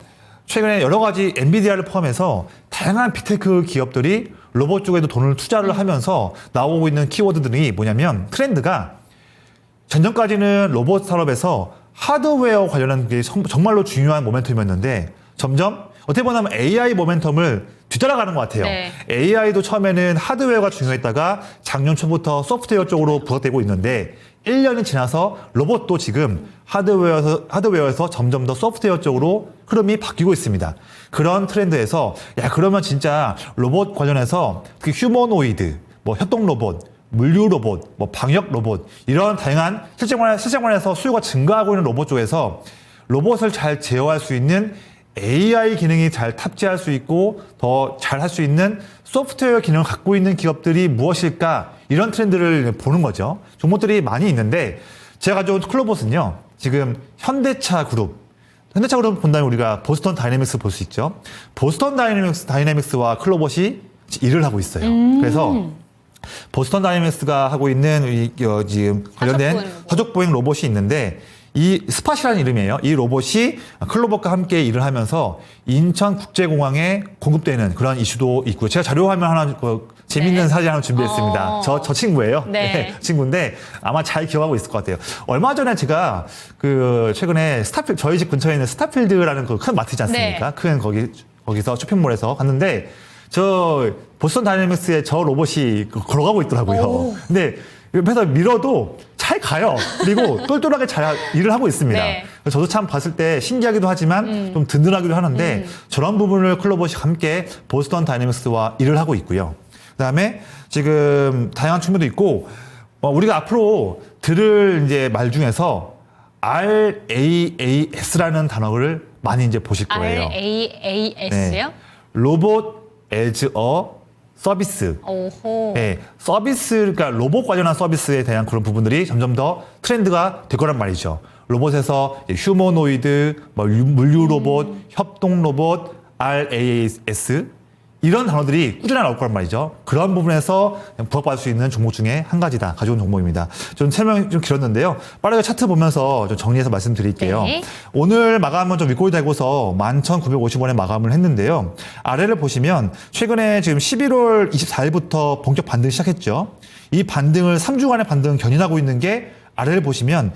최근에 여러 가지 엔비디아를 포함해서 다양한 빅테크 기업들이 로봇 쪽에도 돈을 투자를 하면서 나오고 있는 키워드들이 뭐냐면 트렌드가 전전까지는 로봇 산업에서 하드웨어 관련한 게 정말로 중요한 모멘텀이었는데 점점 어떻게 보면 AI 모멘텀을 뒤따라가는 것 같아요. 네. AI도 처음에는 하드웨어가 중요했다가 작년 초부터 소프트웨어 쪽으로 부각되고 있는데 1년이 지나서 로봇도 지금 하드웨어에서 점점 더 소프트웨어 쪽으로 흐름이 바뀌고 있습니다. 그런 트렌드에서 그러면 진짜 로봇 관련해서 그 휴머노이드, 뭐 협동 로봇, 물류 로봇, 뭐 방역 로봇 이런 다양한 실생활에서 수요가 증가하고 있는 로봇 쪽에서 로봇을 잘 제어할 수 있는 AI 기능이 잘 탑재할 수 있고 더 잘 할 수 있는 소프트웨어 기능을 갖고 있는 기업들이 무엇일까 이런 트렌드를 보는 거죠. 종목들이 많이 있는데 제가 가져온 클로봇은요. 지금 현대차 그룹 본다면 우리가 보스턴 다이내믹스 볼 수 있죠. 보스턴 다이내믹스와 클로봇이 일을 하고 있어요. 그래서 보스턴 다이내믹스가 하고 있는 지금 관련된 사족보행 사족보행 로봇이 있는데 이 스팟이라는 이름이에요. 이 로봇이 클로버과 함께 일을 하면서 인천국제공항에 공급되는 그런 이슈도 있고요. 제가 자료 화면 하나 재밌는 네. 사진 하나 준비했습니다. 저 친구예요. 네. 친구인데 아마 잘 기억하고 있을 것 같아요. 얼마 전에 제가 그 최근에 저희 집 근처에 있는 스타필드라는 그 큰 마트지 않습니까? 네. 큰 거기서 쇼핑몰에서 갔는데 저 보스턴 다이내믹스의 저 로봇이 걸어가고 있더라고요. 오. 근데 옆에서 밀어도 잘 가요. 그리고 똘똘하게 잘 일을 하고 있습니다. 네. 저도 참 봤을 때 신기하기도 하지만 좀 든든하기도 하는데 저런 부분을 클로버이 함께 보스턴 다이내믹스와 일을 하고 있고요. 그다음에 지금 다양한 측면도 있고 우리가 앞으로 들을 이제 말 중에서 RAAS라는 단어를 많이 이제 보실 거예요. RAAS요? 로봇 as a 서비스. 오호. 네, 서비스, 그러니까 로봇 관련한 서비스에 대한 그런 부분들이 점점 더 트렌드가 될 거란 말이죠. 로봇에서 휴머노이드, 물류 로봇, 협동 로봇, RAAS 이런 단어들이 꾸준히 나올 거란 말이죠. 그런 부분에서 부각받을 수 있는 종목 중에 한 가지다. 가져온 종목입니다. 좀 설명이 좀 길었는데요. 빠르게 차트 보면서 좀 정리해서 말씀드릴게요. 네. 오늘 마감은 좀 윗골이 달고서 11,950원에 마감을 했는데요. 아래를 보시면 최근에 지금 11월 24일부터 본격 반등을 시작했죠. 이 반등을 3주간의 반등을 견인하고 있는 게 아래를 보시면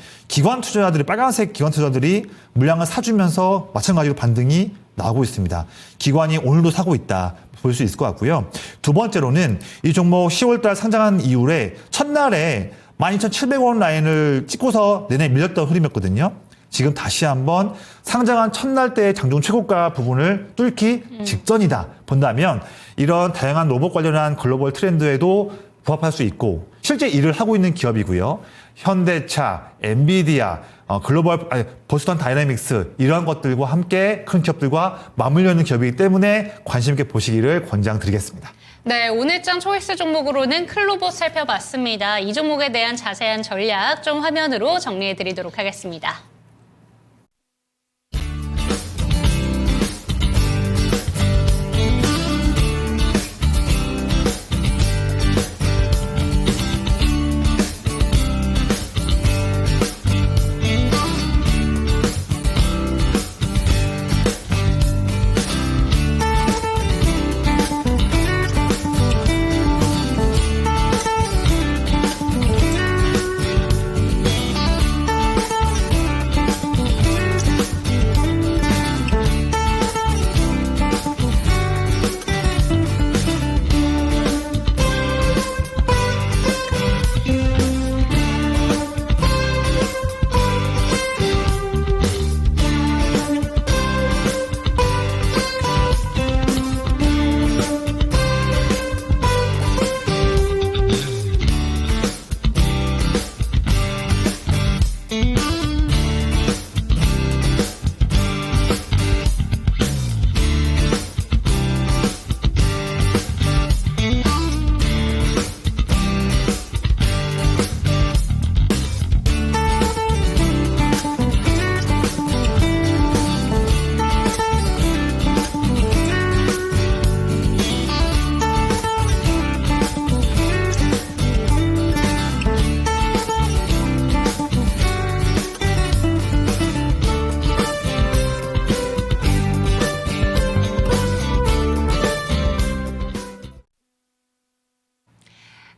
빨간색 기관 투자들이 물량을 사주면서 마찬가지로 반등이 나오고 있습니다. 기관이 오늘도 사고 있다. 볼 수 있을 것 같고요. 두 번째로는 이 종목 10월달 상장한 이후에 첫날에 12,700원 라인을 찍고서 내내 밀렸던 흐름이었거든요. 지금 다시 한번 상장한 첫날 때의 장중 최고가 부분을 뚫기 직전이다 본다면 이런 다양한 로봇 관련한 글로벌 트렌드에도 부합할 수 있고 실제 일을 하고 있는 기업이고요. 현대차, 엔비디아, 보스턴 다이내믹스 이런 것들과 함께 큰 기업들과 맞물려 있는 기업이기 때문에 관심 있게 보시기를 권장드리겠습니다. 네, 오늘장 초이스 종목으로는 클로봇 살펴봤습니다. 이 종목에 대한 자세한 전략 좀 화면으로 정리해 드리도록 하겠습니다.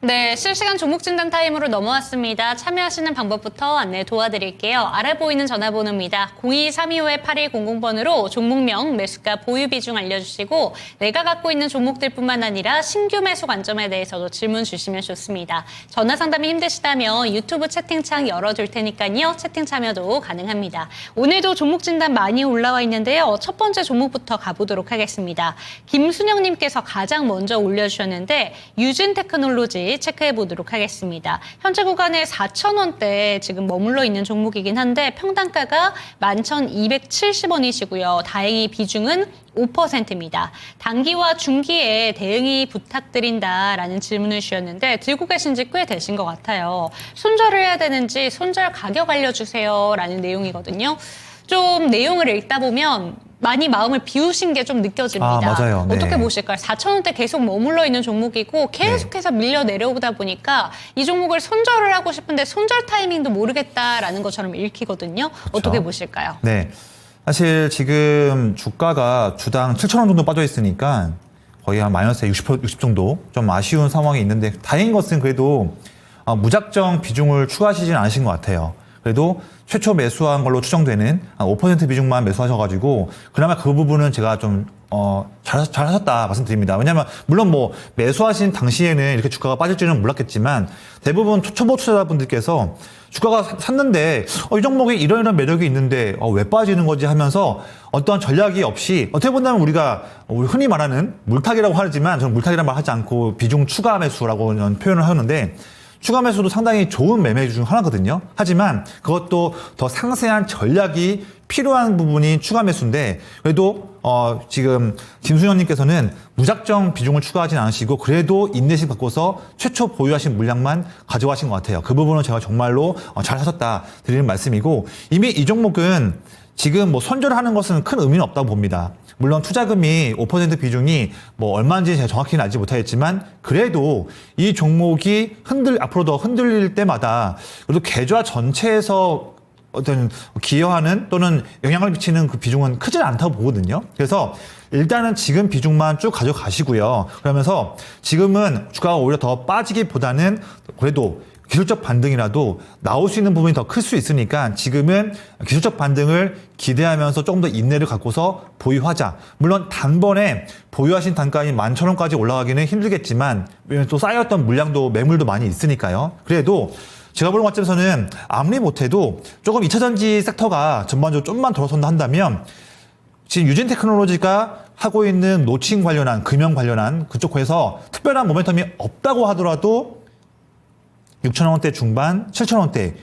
네, 실시간 종목 진단 타임으로 넘어왔습니다. 참여하시는 방법부터 안내 도와드릴게요. 아래 보이는 전화번호입니다. 02-325-8100번으로 종목명, 매수가, 보유 비중 알려주시고 내가 갖고 있는 종목들뿐만 아니라 신규 매수 관점에 대해서도 질문 주시면 좋습니다. 전화 상담이 힘드시다면 유튜브 채팅창 열어둘 테니까요. 채팅 참여도 가능합니다. 오늘도 종목 진단 많이 올라와 있는데요. 첫 번째 종목부터 가보도록 하겠습니다. 김순영님께서 가장 먼저 올려주셨는데 유진 테크놀로지 체크해 보도록 하겠습니다. 현재 구간에 4,000원대 지금 머물러 있는 종목이긴 한데 평단가가 11,270원이시고요. 다행히 비중은 5%입니다. 단기와 중기에 대응이 부탁드린다라는 질문을 주셨는데 들고 계신 지 꽤 되신 것 같아요. 손절을 해야 되는지 손절 가격 알려주세요 라는 내용이거든요. 좀 내용을 읽다 보면 많이 마음을 비우신 게 좀 느껴집니다. 아, 맞아요. 네. 어떻게 보실까요? 4,000원대 계속 머물러 있는 종목이고 계속해서 밀려 내려오다 보니까 이 종목을 손절을 하고 싶은데 손절 타이밍도 모르겠다라는 것처럼 읽히거든요. 어떻게 보실까요? 네. 사실 지금 주가가 주당 7,000원 정도 빠져 있으니까 거의 한 마이너스 60 정도 좀 아쉬운 상황이 있는데 다행인 것은 그래도 무작정 비중을 추가하시진 않으신 것 같아요. 그래도 최초 매수한 걸로 추정되는 한 5% 비중만 매수하셔가지고 그나마 그 부분은 제가 좀 잘하셨다 말씀드립니다. 왜냐하면 물론 뭐 매수하신 당시에는 이렇게 주가가 빠질 줄은 몰랐겠지만 대부분 초보 투자자분들께서 주가가 샀는데 이 종목에 이런 매력이 있는데 왜 빠지는 거지 하면서 어떤 전략이 없이 어떻게 본다면 우리가 우리 흔히 말하는 물타기라고 하지만 저는 물타기라는 말 하지 않고 비중 추가 매수라고 표현을 하는데 추가 매수도 상당히 좋은 매매 중 하나거든요. 하지만 그것도 더 상세한 전략이 필요한 부분이 추가 매수인데 그래도 지금 김수현님께서는 무작정 비중을 추가하진 않으시고 그래도 인내심 갖고서 최초 보유하신 물량만 가져가신 것 같아요. 그 부분은 제가 정말로 잘 하셨다 드리는 말씀이고 이미 이 종목은 지금 뭐 손절하는 것은 큰 의미는 없다고 봅니다. 물론 투자금이 5% 비중이 뭐 얼마인지 제가 정확히는 알지 못하겠지만 그래도 이 종목이 앞으로 더 흔들릴 때마다 그래도 계좌 전체에서 어떤 기여하는 또는 영향을 미치는 그 비중은 크지는 않다고 보거든요. 그래서 일단은 지금 비중만 쭉 가져가시고요. 그러면서 지금은 주가가 오히려 더 빠지기보다는 그래도 기술적 반등이라도 나올 수 있는 부분이 더 클 수 있으니까 지금은 기술적 반등을 기대하면서 조금 더 인내를 갖고서 보유하자. 물론 단번에 보유하신 단가인 11,000원까지 올라가기는 힘들겠지만 왜냐면 또 쌓였던 물량도 매물도 많이 있으니까요. 그래도 제가 보는 관점에서는 아무리 못해도 조금 2차전지 섹터가 전반적으로 좀만 돌아선다 한다면 지금 유진 테크놀로지가 하고 있는 노칭 관련한 금융 관련한 그쪽에서 특별한 모멘텀이 없다고 하더라도 6,000원대 중반, 7,000원대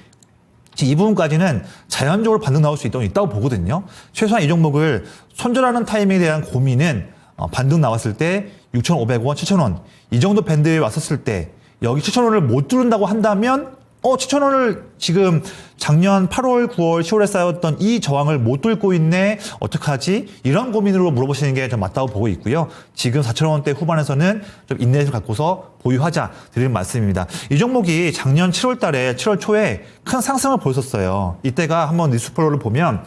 이 부분까지는 자연적으로 반등 나올 수 있다고 보거든요. 최소한 이 종목을 손절하는 타이밍에 대한 고민은 반등 나왔을 때 6,500원, 7,000원 이 정도 밴드에 왔었을 때 여기 7,000원을 못 뚫는다고 한다면 7,000원을 지금 작년 8월, 9월, 10월에 쌓였던 이 저항을 못 뚫고 있네. 어떡하지? 이런 고민으로 물어보시는 게 좀 맞다고 보고 있고요. 지금 4,000원대 후반에서는 좀 인내를 갖고서 보유하자 드리는 말씀입니다. 이 종목이 작년 7월 달에 7월 초에 큰 상승을 보였었어요. 이때가 한번 뉴스플로우를 보면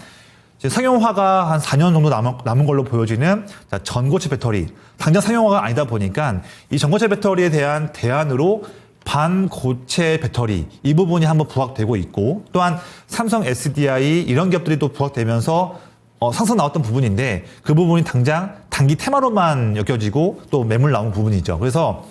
상용화가 한 4년 정도 남은 걸로 보여지는 전고체 배터리. 당장 상용화가 아니다 보니까 이 전고체 배터리에 대한 대안으로 반고체 배터리 이 부분이 한번 부각되고 있고 또한 삼성 SDI 이런 기업들이 또 부각되면서 상승 나왔던 부분인데 그 부분이 당장 단기 테마로만 여겨지고 또 매물 나온 부분이죠. 그래서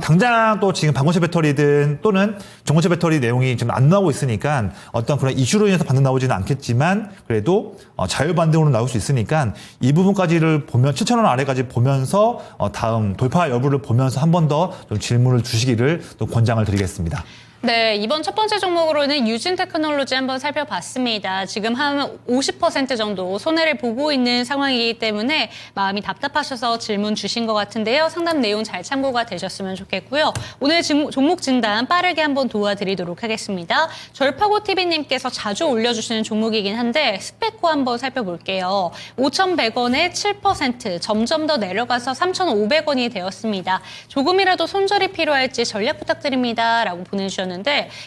당장 또 지금 반고체 배터리든 또는 전고체 배터리 내용이 좀 안 나오고 있으니까 어떤 그런 이슈로 인해서 반등 나오지는 않겠지만 그래도 자유 반등으로 나올 수 있으니까 이 부분까지를 보면 7,000원 아래까지 보면서 다음 돌파 여부를 보면서 한 번 더 좀 질문을 주시기를 또 권장을 드리겠습니다. 네, 이번 첫 번째 종목으로는 유진 테크놀로지 한번 살펴봤습니다. 지금 한 50% 정도 손해를 보고 있는 상황이기 때문에 마음이 답답하셔서 질문 주신 것 같은데요. 상담 내용 잘 참고가 되셨으면 좋겠고요. 오늘 종목 진단 빠르게 한번 도와드리도록 하겠습니다. 절파고TV님께서 자주 올려주시는 종목이긴 한데 스페코 한번 살펴볼게요. 5,100원에 7% 점점 더 내려가서 3,500원이 되었습니다. 조금이라도 손절이 필요할지 전략 부탁드립니다. 라고 보내주셨는데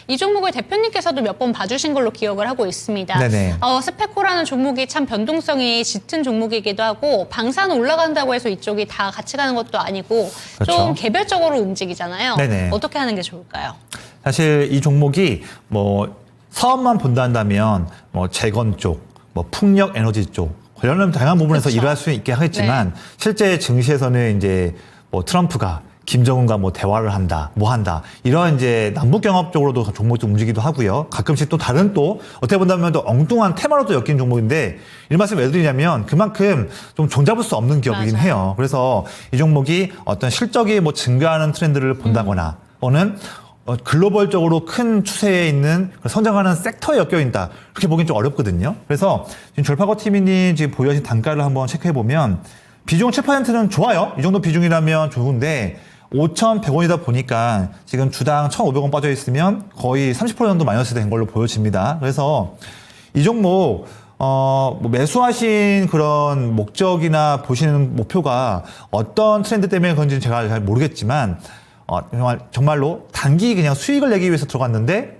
이 종목을 대표님께서도 몇 번 봐주신 걸로 기억을 하고 있습니다. 네네. 스페코라는 종목이 참 변동성이 짙은 종목이기도 하고 방산 올라간다고 해서 이쪽이 다 같이 가는 것도 아니고 그렇죠. 좀 개별적으로 움직이잖아요. 네네. 어떻게 하는 게 좋을까요? 사실 이 종목이 뭐 사업만 본다면 뭐 재건 쪽, 뭐 풍력 에너지 쪽 관련된 다양한 부분에서 그렇죠. 일할 수 있게 하겠지만 실제 증시에서는 이제 뭐 트럼프가 김정은과 뭐 대화를 한다, 뭐 한다. 이런 이제 남북 경협 쪽으로도 종목이 좀 움직이기도 하고요. 가끔씩 또 다른 또 어떻게 본다면 또 엉뚱한 테마로도 엮인 종목인데 이 말씀 왜 드리냐면 그만큼 좀 종잡을 수 없는 기업이긴 맞아요. 해요. 그래서 이 종목이 어떤 실적이 뭐 증가하는 트렌드를 본다거나 또는 글로벌적으로 큰 추세에 있는 성장하는 섹터에 엮여있다. 그렇게 보기는 좀 어렵거든요. 그래서 지금 졸파고TV님 지금 보유하신 단가를 한번 체크해보면 비중 7%는 좋아요. 이 정도 비중이라면 좋은데 5,100원이다 보니까 지금 주당 1,500원 빠져 있으면 거의 30% 정도 마이너스 된 걸로 보여집니다. 그래서 이 종목 뭐 매수하신 그런 목적이나 보시는 목표가 어떤 트렌드 때문에 그런지는 제가 잘 모르겠지만, 정말로 단기 그냥 수익을 내기 위해서 들어갔는데,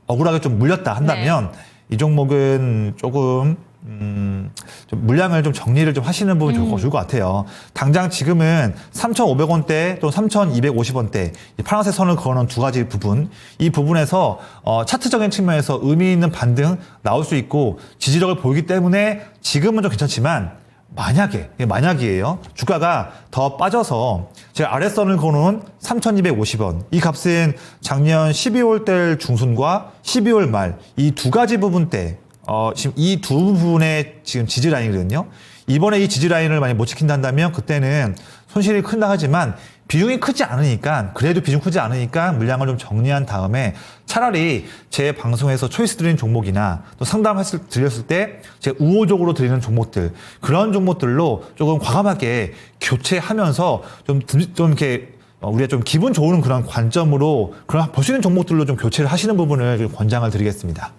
억울하게 좀 물렸다 한다면, 이 종목은 조금, 좀 물량을 좀 정리를 좀 하시는 부분이 좋을 것 같아요. 당장 지금은 3,500원대 또는 3,250원대 파란색 선을 그어놓은 두 가지 부분, 이 부분에서 차트적인 측면에서 의미 있는 반등 나올 수 있고 지지력을 보이기 때문에 지금은 좀 괜찮지만 만약이에요. 주가가 더 빠져서 제가 아랫선을 그어놓은 3,250원 이 값은 작년 12월 달 중순과 12월 말 이 두 가지 부분대 지금 이 두 부분의 지금 지지 라인이거든요. 이번에 이 지지 라인을 만약 못 지킨다면 그때는 손실이 큰다 하지만 비중이 크지 않으니까 물량을 좀 정리한 다음에 차라리 제 방송에서 초이스 드리는 종목이나 또 드렸을 때 제가 우호적으로 드리는 종목들 그런 종목들로 조금 과감하게 교체하면서 좀 이렇게 우리가 좀 기분 좋은 그런 관점으로 그런 보시는 종목들로 좀 교체를 하시는 부분을 좀 권장을 드리겠습니다.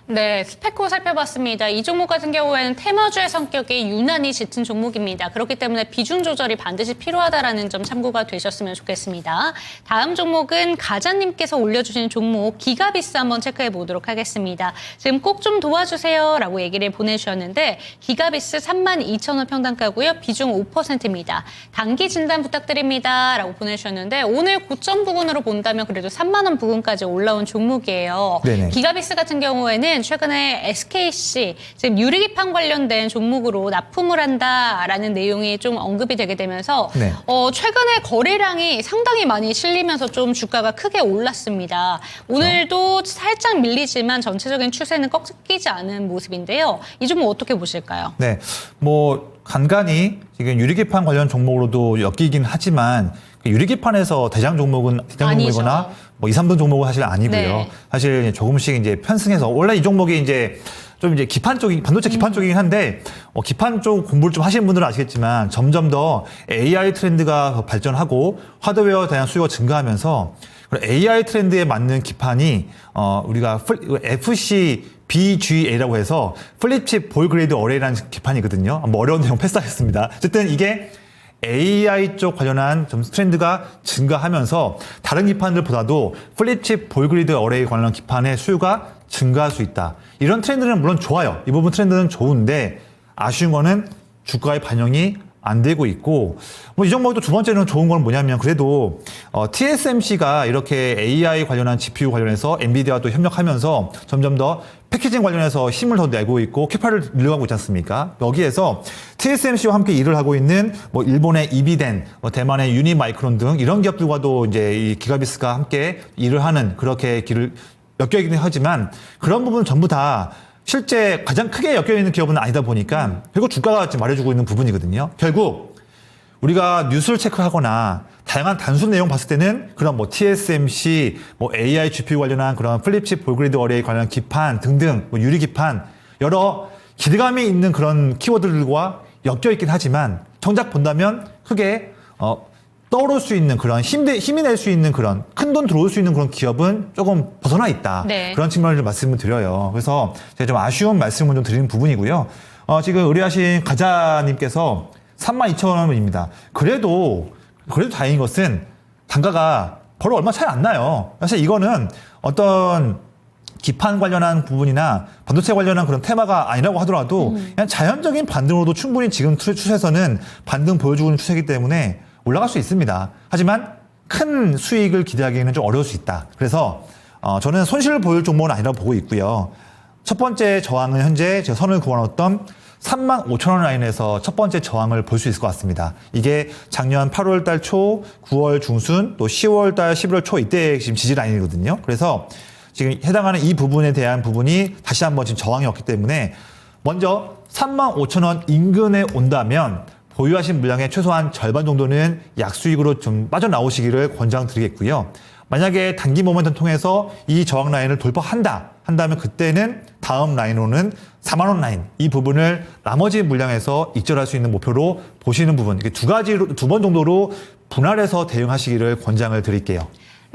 네, 스펙코 살펴봤습니다. 이 종목 같은 경우에는 테마주의 성격이 유난히 짙은 종목입니다. 그렇기 때문에 비중 조절이 반드시 필요하다라는 점 참고가 되셨으면 좋겠습니다. 다음 종목은 가자님께서 올려주신 종목 기가비스 한번 체크해 보도록 하겠습니다. 지금 꼭 좀 도와주세요 라고 얘기를 보내주셨는데 기가비스 32,000원 평단가고요. 비중 5%입니다. 단기 진단 부탁드립니다 라고 보내주셨는데 오늘 고점 부근으로 본다면 그래도 3만 원 부근까지 올라온 종목이에요. 네네. 기가비스 같은 경우에는 최근에 SKC, 지금 유리기판 관련된 종목으로 납품을 한다라는 내용이 좀 언급이 되게 되면서 네. 최근에 거래량이 상당히 많이 실리면서 좀 주가가 크게 올랐습니다. 오늘도 살짝 밀리지만 전체적인 추세는 꺾이지 않은 모습인데요. 이 종목 어떻게 보실까요? 네, 간간히 지금 유리기판 관련 종목으로도 엮이긴 하지만 유리기판에서 대장 종목이거나 2, 3등 종목은 사실 아니고요. 네. 사실 조금씩 이제 편승해서 원래 이 종목이 이제 좀 이제 반도체 기판 쪽이긴 한데 기판 쪽 공부를 좀 하시는 분들은 아시겠지만 점점 더 AI 트렌드가 발전하고 하드웨어에 대한 수요가 증가하면서 AI 트렌드에 맞는 기판이 우리가 FCBGA라고 해서 플립칩 볼 그레이드 어레이라는 기판이거든요. 어려운 내용 패스하겠습니다. 어쨌든 이게 AI 쪽 관련한 좀 트렌드가 증가하면서 다른 기판들보다도 플립칩 볼 그리드 어레이 관련 기판의 수요가 증가할 수 있다. 이런 트렌드는 물론 좋아요. 이 부분 트렌드는 좋은데 아쉬운 거는 주가의 반영이 안 되고 있고 이 종목도 두 번째는 좋은 건 뭐냐면 그래도 TSMC가 이렇게 AI 관련한 GPU 관련해서 엔비디아와 또 협력하면서 점점 더 패키징 관련해서 힘을 더 내고 있고 캐파를 늘려가고 있지 않습니까? 여기에서 TSMC와 함께 일을 하고 있는 일본의 이비덴, 대만의 유니마이크론 등 이런 기업들과도 이제 이 기가비스가 함께 일을 하는 그렇게 길을 엮여있긴 하지만 그런 부분은 전부 다 실제 가장 크게 엮여있는 기업은 아니다 보니까 결국 주가가 지금 말해주고 있는 부분이거든요. 결국 우리가 뉴스를 체크하거나 다양한 단순 내용 봤을 때는 그런 TSMC, AI GPU 관련한 그런 플립칩 볼그리드 어레이 관련한 기판 등등 유리 기판 여러 기대감이 있는 그런 키워드들과 엮여있긴 하지만 정작 본다면 크게 떠오를 수 있는 그런 힘이 낼 수 있는 그런 큰 돈 들어올 수 있는 그런 기업은 조금 벗어나 있다. 네. 그런 측면을 좀 말씀을 드려요. 그래서 제가 좀 아쉬운 말씀을 좀 드리는 부분이고요. 지금 의뢰하신 가자님께서 32,000원입니다. 그래도 다행인 것은 단가가 별로 얼마 차이 안 나요. 사실 이거는 어떤 기판 관련한 부분이나 반도체 관련한 그런 테마가 아니라고 하더라도 그냥 자연적인 반등으로도 충분히 지금 추세에서는 반등 보여주고 있는 추세이기 때문에 올라갈 수 있습니다. 하지만 큰 수익을 기대하기에는 좀 어려울 수 있다. 그래서 저는 손실을 보일 종목은 아니라고 보고 있고요. 첫 번째 저항은 현재 제가 선을 그어놨던 35,000원 라인에서 첫 번째 저항을 볼 수 있을 것 같습니다. 이게 작년 8월 달 초, 9월 중순, 또 10월 달, 11월 초 이때 지금 지지 라인이거든요. 그래서 지금 해당하는 이 부분에 대한 부분이 다시 한번 지금 저항이 왔기 때문에 먼저 35,000원 인근에 온다면 보유하신 물량의 최소한 절반 정도는 약수익으로 좀 빠져나오시기를 권장드리겠고요. 만약에 단기 모멘텀 통해서 이 저항 라인을 한다면 그때는 다음 라인으로는 4만 원 라인 이 부분을 나머지 물량에서 익절할 수 있는 목표로 보시는 부분 두 번 정도로 분할해서 대응하시기를 권장을 드릴게요.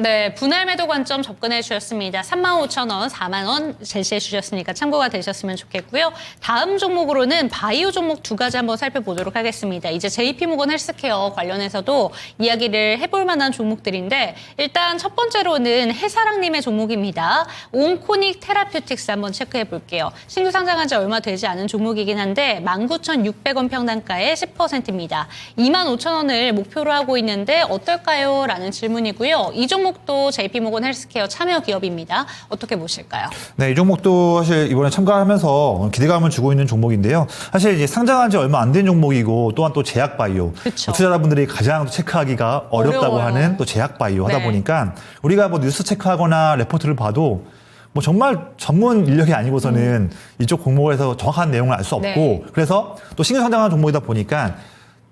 네, 분할 매도 관점 접근해 주셨습니다. 35,000원, 4만원 제시해 주셨으니까 참고가 되셨으면 좋겠고요. 다음 종목으로는 바이오 종목 두 가지 한번 살펴보도록 하겠습니다. 이제 JP모건 헬스케어 관련해서도 이야기를 해볼 만한 종목들인데 일단 첫 번째로는 해사랑님의 종목입니다. 온코닉 테라퓨틱스 한번 체크해 볼게요. 신규 상장한 지 얼마 되지 않은 종목이긴 한데 19,600원 평단가의 10%입니다. 25,000원을 목표로 하고 있는데 어떨까요? 라는 질문이고요. 이 종목도 JP모건 헬스케어 참여 기업입니다. 어떻게 보실까요? 네, 이 종목도 사실 이번에 참가하면서 기대감을 주고 있는 종목인데요. 사실 이제 상장한 지 얼마 안 된 종목이고 또한 또 제약바이오. 그쵸. 투자자분들이 가장 체크하기가 어렵다고 어려워요. 하는 또 제약바이오 하다 네. 보니까 우리가 뭐 뉴스 체크하거나 레포트를 봐도 뭐 정말 전문 인력이 아니고서는 이쪽 공모에서 정확한 내용을 알 수 없고 네. 그래서 또 신규 상장한 종목이다 보니까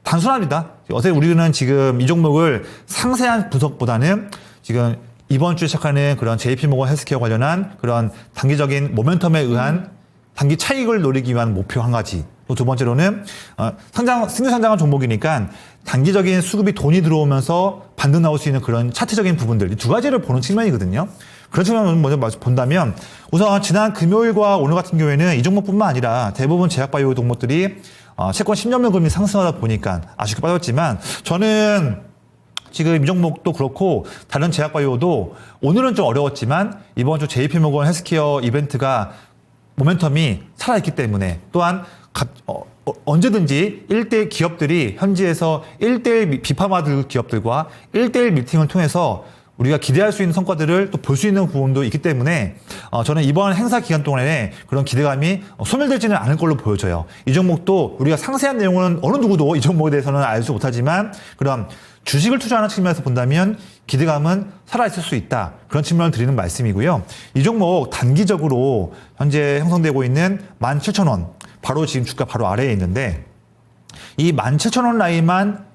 단순합니다. 어제 우리는 지금 이 종목을 상세한 분석보다는 지금 이번 주에 시작하는 그런 JP모건 헬스케어 관련한 그런 단기적인 모멘텀에 의한 단기 차익을 노리기 위한 목표 한 가지. 또 두 번째로는 신규 상장한 종목이니까 단기적인 수급이 돈이 들어오면서 반등 나올 수 있는 그런 차트적인 부분들 이 두 가지를 보는 측면이거든요. 그런 측면을 먼저 본다면 우선 지난 금요일과 오늘 같은 경우에는 이 종목뿐만 아니라 대부분 제약바이오 종목들이 채권 10년물 금리 상승하다 보니까 아쉽게 빠졌지만 저는 지금 이 종목도 그렇고 다른 제약바이오도 오늘은 좀 어려웠지만 이번 주 JP모건 헬스케어 이벤트가 모멘텀이 살아있기 때문에 또한 언제든지 1대1 기업들이 현지에서 1대1 비파마들 기업들과 1대1 미팅을 통해서 우리가 기대할 수 있는 성과들을 또 볼 수 있는 부분도 있기 때문에 저는 이번 행사 기간 동안에 그런 기대감이 소멸되지는 않을 걸로 보여져요. 이 종목도 우리가 상세한 내용은 어느 누구도 이 종목에 대해서는 알 수 못하지만 그런 주식을 투자하는 측면에서 본다면 기대감은 살아있을 수 있다. 그런 측면을 드리는 말씀이고요. 이 종목 단기적으로 현재 형성되고 있는 17,000원 바로 지금 주가 바로 아래에 있는데 이 17,000원 라인만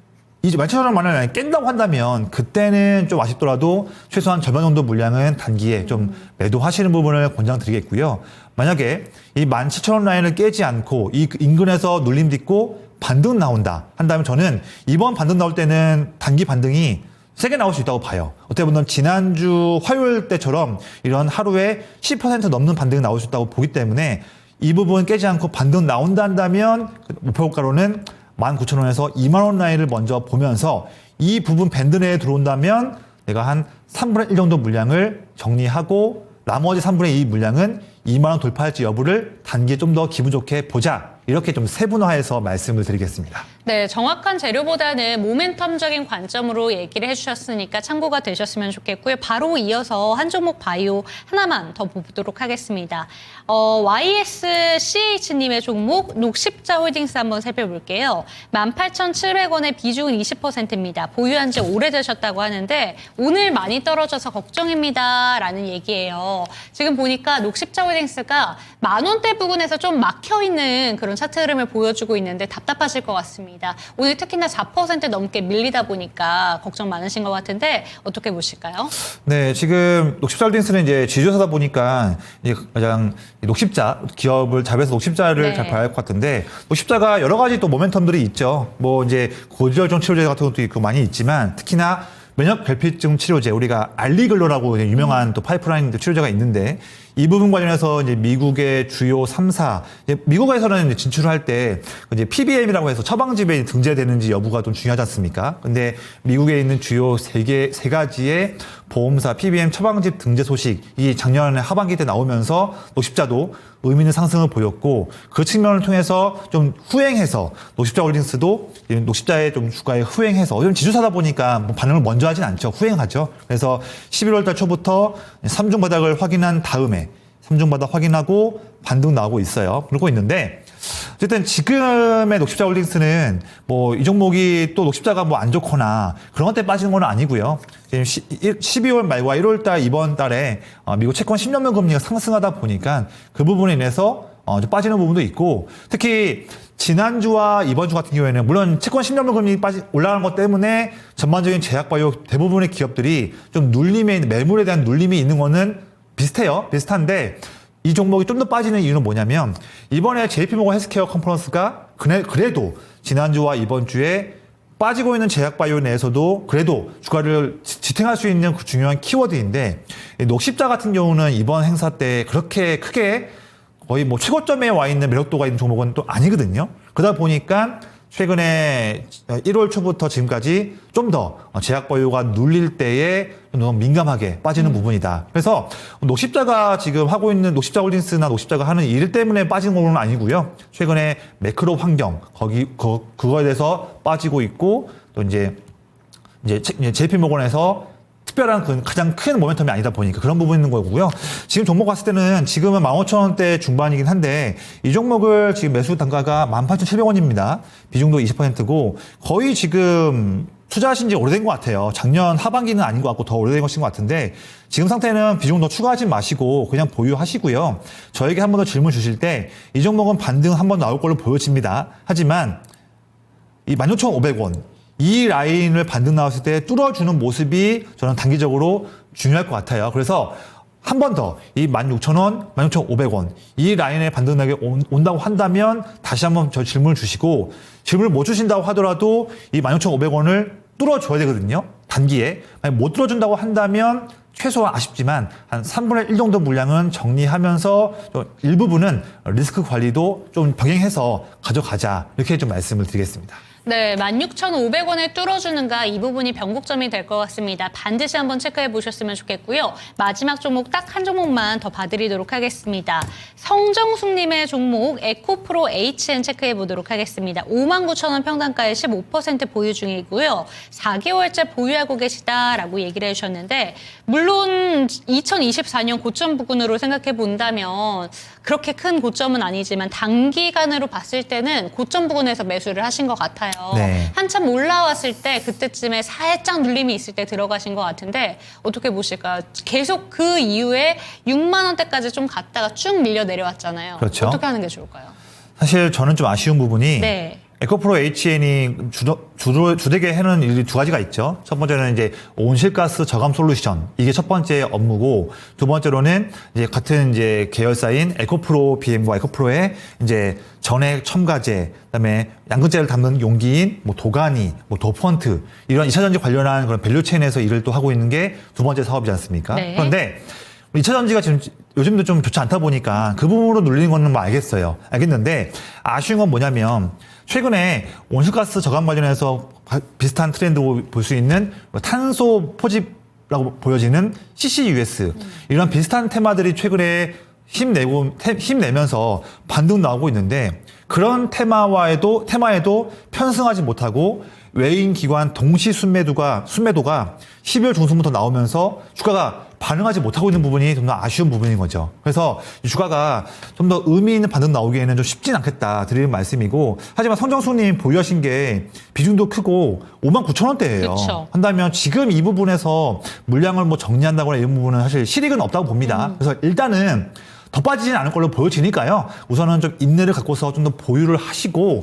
이제 17,000원 라인 깬다고 한다면 그때는 좀 아쉽더라도 최소한 절반 정도 물량은 단기에 좀 매도하시는 부분을 권장드리겠고요. 만약에 이 17,000원 라인을 깨지 않고 이 인근에서 눌림 딛고 반등 나온다 한다면 저는 이번 반등 나올 때는 단기 반등이 세게 나올 수 있다고 봐요. 어떻게 보면 지난주 화요일 때처럼 이런 하루에 10% 넘는 반등이 나올 수 있다고 보기 때문에 이 부분 깨지 않고 반등 나온다 한다면 목표가로는 19,000원에서 20,000원 라인을 먼저 보면서 이 부분 밴드 내에 들어온다면 내가 한 3분의 1 정도 물량을 정리하고 나머지 3분의 2 물량은 20,000원 돌파할지 여부를 단기에 좀 더 기분 좋게 보자. 이렇게 좀 세분화해서 말씀을 드리겠습니다. 네, 정확한 재료보다는 모멘텀적인 관점으로 얘기를 해주셨으니까 참고가 되셨으면 좋겠고요. 바로 이어서 한 종목 바이오 하나만 더 보도록 하겠습니다. YSCH님의 종목 녹십자 홀딩스 한번 살펴볼게요. 18,700원의 비중은 20%입니다. 보유한 지 오래되셨다고 하는데 오늘 많이 떨어져서 걱정입니다. 라는 얘기예요. 지금 보니까 녹십자 홀딩스가 10,000원대 부근에서 좀 막혀있는 그런 차트 흐름을 보여주고 있는데 답답하실 것 같습니다. 오늘 특히나 4% 넘게 밀리다 보니까 걱정 많으신 것 같은데 어떻게 보실까요? 네, 지금 녹십자 홀딩스는 이제 지주사다 보니까 이제 가장 녹십자 기업을 잡아서 녹십자를 네. 잘 봐야 할 것 같은데 녹십자가 여러 가지 또 모멘텀들이 있죠. 뭐 이제 고지혈증 치료제 같은 것도 있고 많이 있지만 특히나 면역 결핍증 치료제 우리가 알리글로라고 유명한 또 파이프라인 치료제가 있는데 이 부분 관련해서 이제 미국의 주요 3사 미국에서는 이제 진출할 때 이제 PBM이라고 해서 처방집에 등재되는지 여부가 좀 중요하지 않습니까? 근데 미국에 있는 주요 세 가지의 보험사 PBM 처방집 등재 소식이 작년 하반기 때 나오면서 녹십자도 의미 있는 상승을 보였고 그 측면을 통해서 좀 후행해서 녹십자 홀딩스도 녹십자의 좀 주가에 후행해서 요즘 지주사다 보니까 뭐 반응을 먼저 하진 않죠. 후행하죠. 그래서 11월 달 초부터 3중 바닥을 확인한 다음에 3중 바닥 확인하고 반등 나오고 있어요. 그러고 있는데 어쨌든 지금의 녹십자 홀딩스는 뭐 이 종목이 또 녹십자가 뭐 안 좋거나 그런 것 때문에 빠지는 건 아니고요. 지금 12월 말과 1월 달 이번 달에 미국 채권 10년물 금리가 상승하다 보니까 그 부분에 인해서 좀 빠지는 부분도 있고 특히 지난주와 이번 주 같은 경우에는 물론 채권 10년물 금리 올라가는 것 때문에 전반적인 제약바이오 대부분의 기업들이 좀 매물에 대한 눌림이 있는 거는 비슷해요. 비슷한데 이 종목이 좀 더 빠지는 이유는 뭐냐면 이번에 JP모건 헬스케어 컨퍼런스가 그래도 지난주와 이번 주에 빠지고 있는 제약바이오 내에서도 그래도 주가를 지탱할 수 있는 그 중요한 키워드인데 녹십자 같은 경우는 이번 행사 때 그렇게 크게 거의 뭐 최고점에 와 있는 매력도가 있는 종목은 또 아니거든요. 그러다 보니까 최근에 1월 초부터 지금까지 좀 더 제약바이오가 눌릴 때에 너무 민감하게 빠지는 부분이다. 그래서 녹십자가 지금 하고 있는 녹십자홀딩스나 녹십자가 하는 일 때문에 빠지는 건 아니고요. 최근에 매크로 환경 그거에 대해서 빠지고 있고 또 이제 JP모건에서 특별한 그 가장 큰 모멘텀이 아니다 보니까 그런 부분이 있는 거고요. 지금 종목 봤을 때는 지금은 15,000원대 중반이긴 한데 이 종목을 지금 매수 단가가 18,700원입니다. 비중도 20%고 거의 지금 투자하신 지 오래된 것 같아요. 작년 하반기는 아닌 것 같고 더 오래된 것인 것 같은데 지금 상태는 비중 더 추가하지 마시고 그냥 보유하시고요. 저에게 한 번 더 질문 주실 때 이 종목은 반등 한 번 나올 걸로 보여집니다. 하지만 이 16,500원 이 라인을 반등 나왔을 때 뚫어주는 모습이 저는 단기적으로 중요할 것 같아요. 그래서 한 번 더 이 16,000원, 16,500원 이 라인에 반등 나게 온다고 한다면 다시 한번 저 질문을 주시고 질문을 못 주신다고 하더라도 이 16,500원을 뚫어줘야 되거든요. 단기에. 만약 못 뚫어준다고 한다면 최소한 아쉽지만 한 3분의 1 정도 물량은 정리하면서 좀 일부분은 리스크 관리도 좀 병행해서 가져가자 이렇게 좀 말씀을 드리겠습니다. 네, 16,500원에 뚫어주는가 이 부분이 변곡점이 될 것 같습니다. 반드시 한번 체크해 보셨으면 좋겠고요. 마지막 종목 딱 한 종목만 더 봐드리도록 하겠습니다. 성정숙님의 종목 에코프로 HN 체크해 보도록 하겠습니다. 59,000원 평단가에 15% 보유 중이고요. 4개월째 보유하고 계시다라고 얘기를 해주셨는데 물론 2024년 고점 부근으로 생각해 본다면 그렇게 큰 고점은 아니지만 단기간으로 봤을 때는 고점 부근에서 매수를 하신 것 같아요. 네. 한참 올라왔을 때 그때쯤에 살짝 눌림이 있을 때 들어가신 것 같은데 어떻게 보실까요? 계속 그 이후에 6만 원대까지 좀 갔다가 쭉 밀려 내려왔잖아요. 그렇죠. 어떻게 하는 게 좋을까요? 사실 저는 좀 아쉬운 부분이 네. 에코프로 HN이 주되게 해는 일이 두 가지가 있죠. 첫 번째는 이제 온실가스 저감 솔루션. 이게 첫 번째 업무고, 두 번째로는 이제 같은 이제 계열사인 에코프로 BM과 에코프로의 이제 전액 첨가제, 그다음에 양극재를 담는 용기인 뭐 도가니, 뭐 도펀트 이런 2차전지 관련한 그런 밸류체인에서 일을 또 하고 있는 게 두 번째 사업이지 않습니까? 네. 그런데 2차전지가 지금 요즘도 좀 좋지 않다 보니까 그 부분으로 눌리는 거는 뭐 알겠는데 아쉬운 건 뭐냐면 최근에 온실가스 저감 관련해서 비슷한 트렌드로 볼 수 있는 탄소 포집라고 보여지는 CCUS 이런 비슷한 테마들이 최근에 힘내면서 반등 나오고 있는데 그런 테마에도 편승하지 못하고 외인 기관 동시 순매도가 12월 중순부터 나오면서 주가가 반응하지 못하고 있는 부분이 좀 더 아쉬운 부분인 거죠. 그래서 이 주가가 좀 더 의미 있는 반등 나오기에는 좀 쉽진 않겠다 드리는 말씀이고, 하지만 성정수님 보유하신 게 비중도 크고 59,000원대예요. 그쵸. 한다면 지금 이 부분에서 물량을 뭐 정리한다거나 이런 부분은 사실 실익은 없다고 봅니다. 그래서 일단은 더 빠지진 않을 걸로 보여지니까요. 우선은 좀 인내를 갖고서 좀 더 보유를 하시고,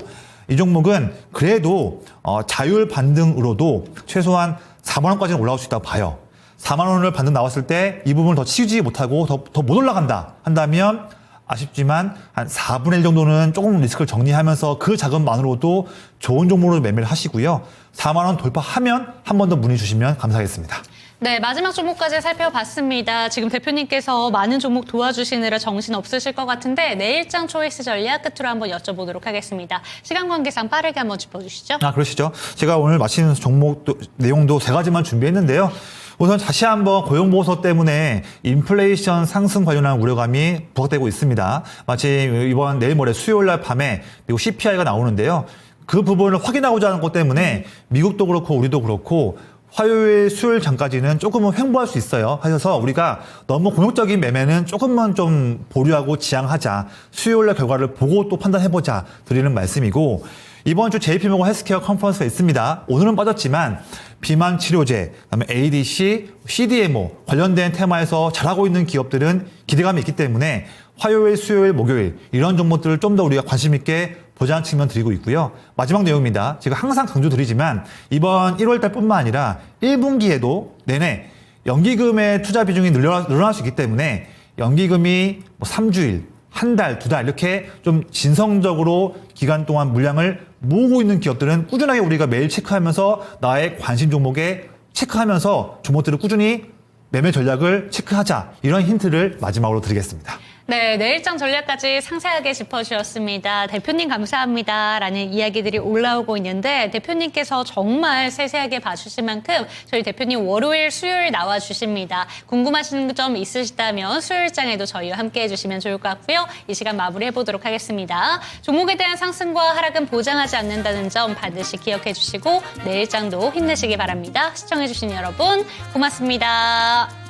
이 종목은 그래도 자율 반등으로도 최소한 4만 원까지는 올라올 수 있다고 봐요. 4만 원을 반등 나왔을 때 이 부분을 더 치우지 못하고 더 못 올라간다 한다면 아쉽지만 한 4분의 1 정도는 조금 리스크를 정리하면서 그 자금만으로도 좋은 종목으로 매매를 하시고요. 4만 원 돌파하면 한 번 더 문의 주시면 감사하겠습니다. 네, 마지막 종목까지 살펴봤습니다. 지금 대표님께서 많은 종목 도와주시느라 정신 없으실 것 같은데 내일장 초이스 전략 끝으로 한번 여쭤보도록 하겠습니다. 시간 관계상 빠르게 한번 짚어주시죠. 그러시죠. 제가 오늘 마친 종목 내용도 3가지만 준비했는데요. 우선 다시 한번 고용보고서 때문에 인플레이션 상승 관련한 우려감이 부각되고 있습니다. 마침 이번 내일 모레 수요일 날 밤에 미국 CPI가 나오는데요. 그 부분을 확인하고자 하는 것 때문에 미국도 그렇고 우리도 그렇고 화요일, 수요일 전까지는 조금은 횡보할 수 있어요. 하셔서 우리가 너무 공격적인 매매는 조금만 좀 보류하고 지양하자. 수요일날 결과를 보고 또 판단해보자 드리는 말씀이고, 이번 주 JP모건 헬스케어 컨퍼런스가 있습니다. 오늘은 빠졌지만 비만 치료제, 그다음에 ADC, CDMO 관련된 테마에서 잘하고 있는 기업들은 기대감이 있기 때문에 화요일, 수요일, 목요일 이런 종목들을 좀 더 우리가 관심 있게 보자는 측면 드리고 있고요. 마지막 내용입니다. 제가 항상 강조드리지만 이번 1월달 뿐만 아니라 1분기에도 내내 연기금의 투자 비중이 늘어날 수 있기 때문에 연기금이 뭐 3주일, 한 달, 두 달 이렇게 좀 진성적으로 기간 동안 물량을 모으고 있는 기업들은 꾸준하게 우리가 매일 체크하면서 나의 관심 종목에 체크하면서 종목들을 꾸준히 매매 전략을 체크하자. 이런 힌트를 마지막으로 드리겠습니다. 네, 내일장 전략까지 상세하게 짚어주셨습니다. 대표님 감사합니다. 라는 이야기들이 올라오고 있는데 대표님께서 정말 세세하게 봐주신 만큼 저희 대표님 월요일, 수요일 나와주십니다. 궁금하신 점 있으시다면 수요일장에도 저희와 함께 해주시면 좋을 것 같고요. 이 시간 마무리해보도록 하겠습니다. 종목에 대한 상승과 하락은 보장하지 않는다는 점 반드시 기억해 주시고 내일장도 힘내시기 바랍니다. 시청해주신 여러분 고맙습니다.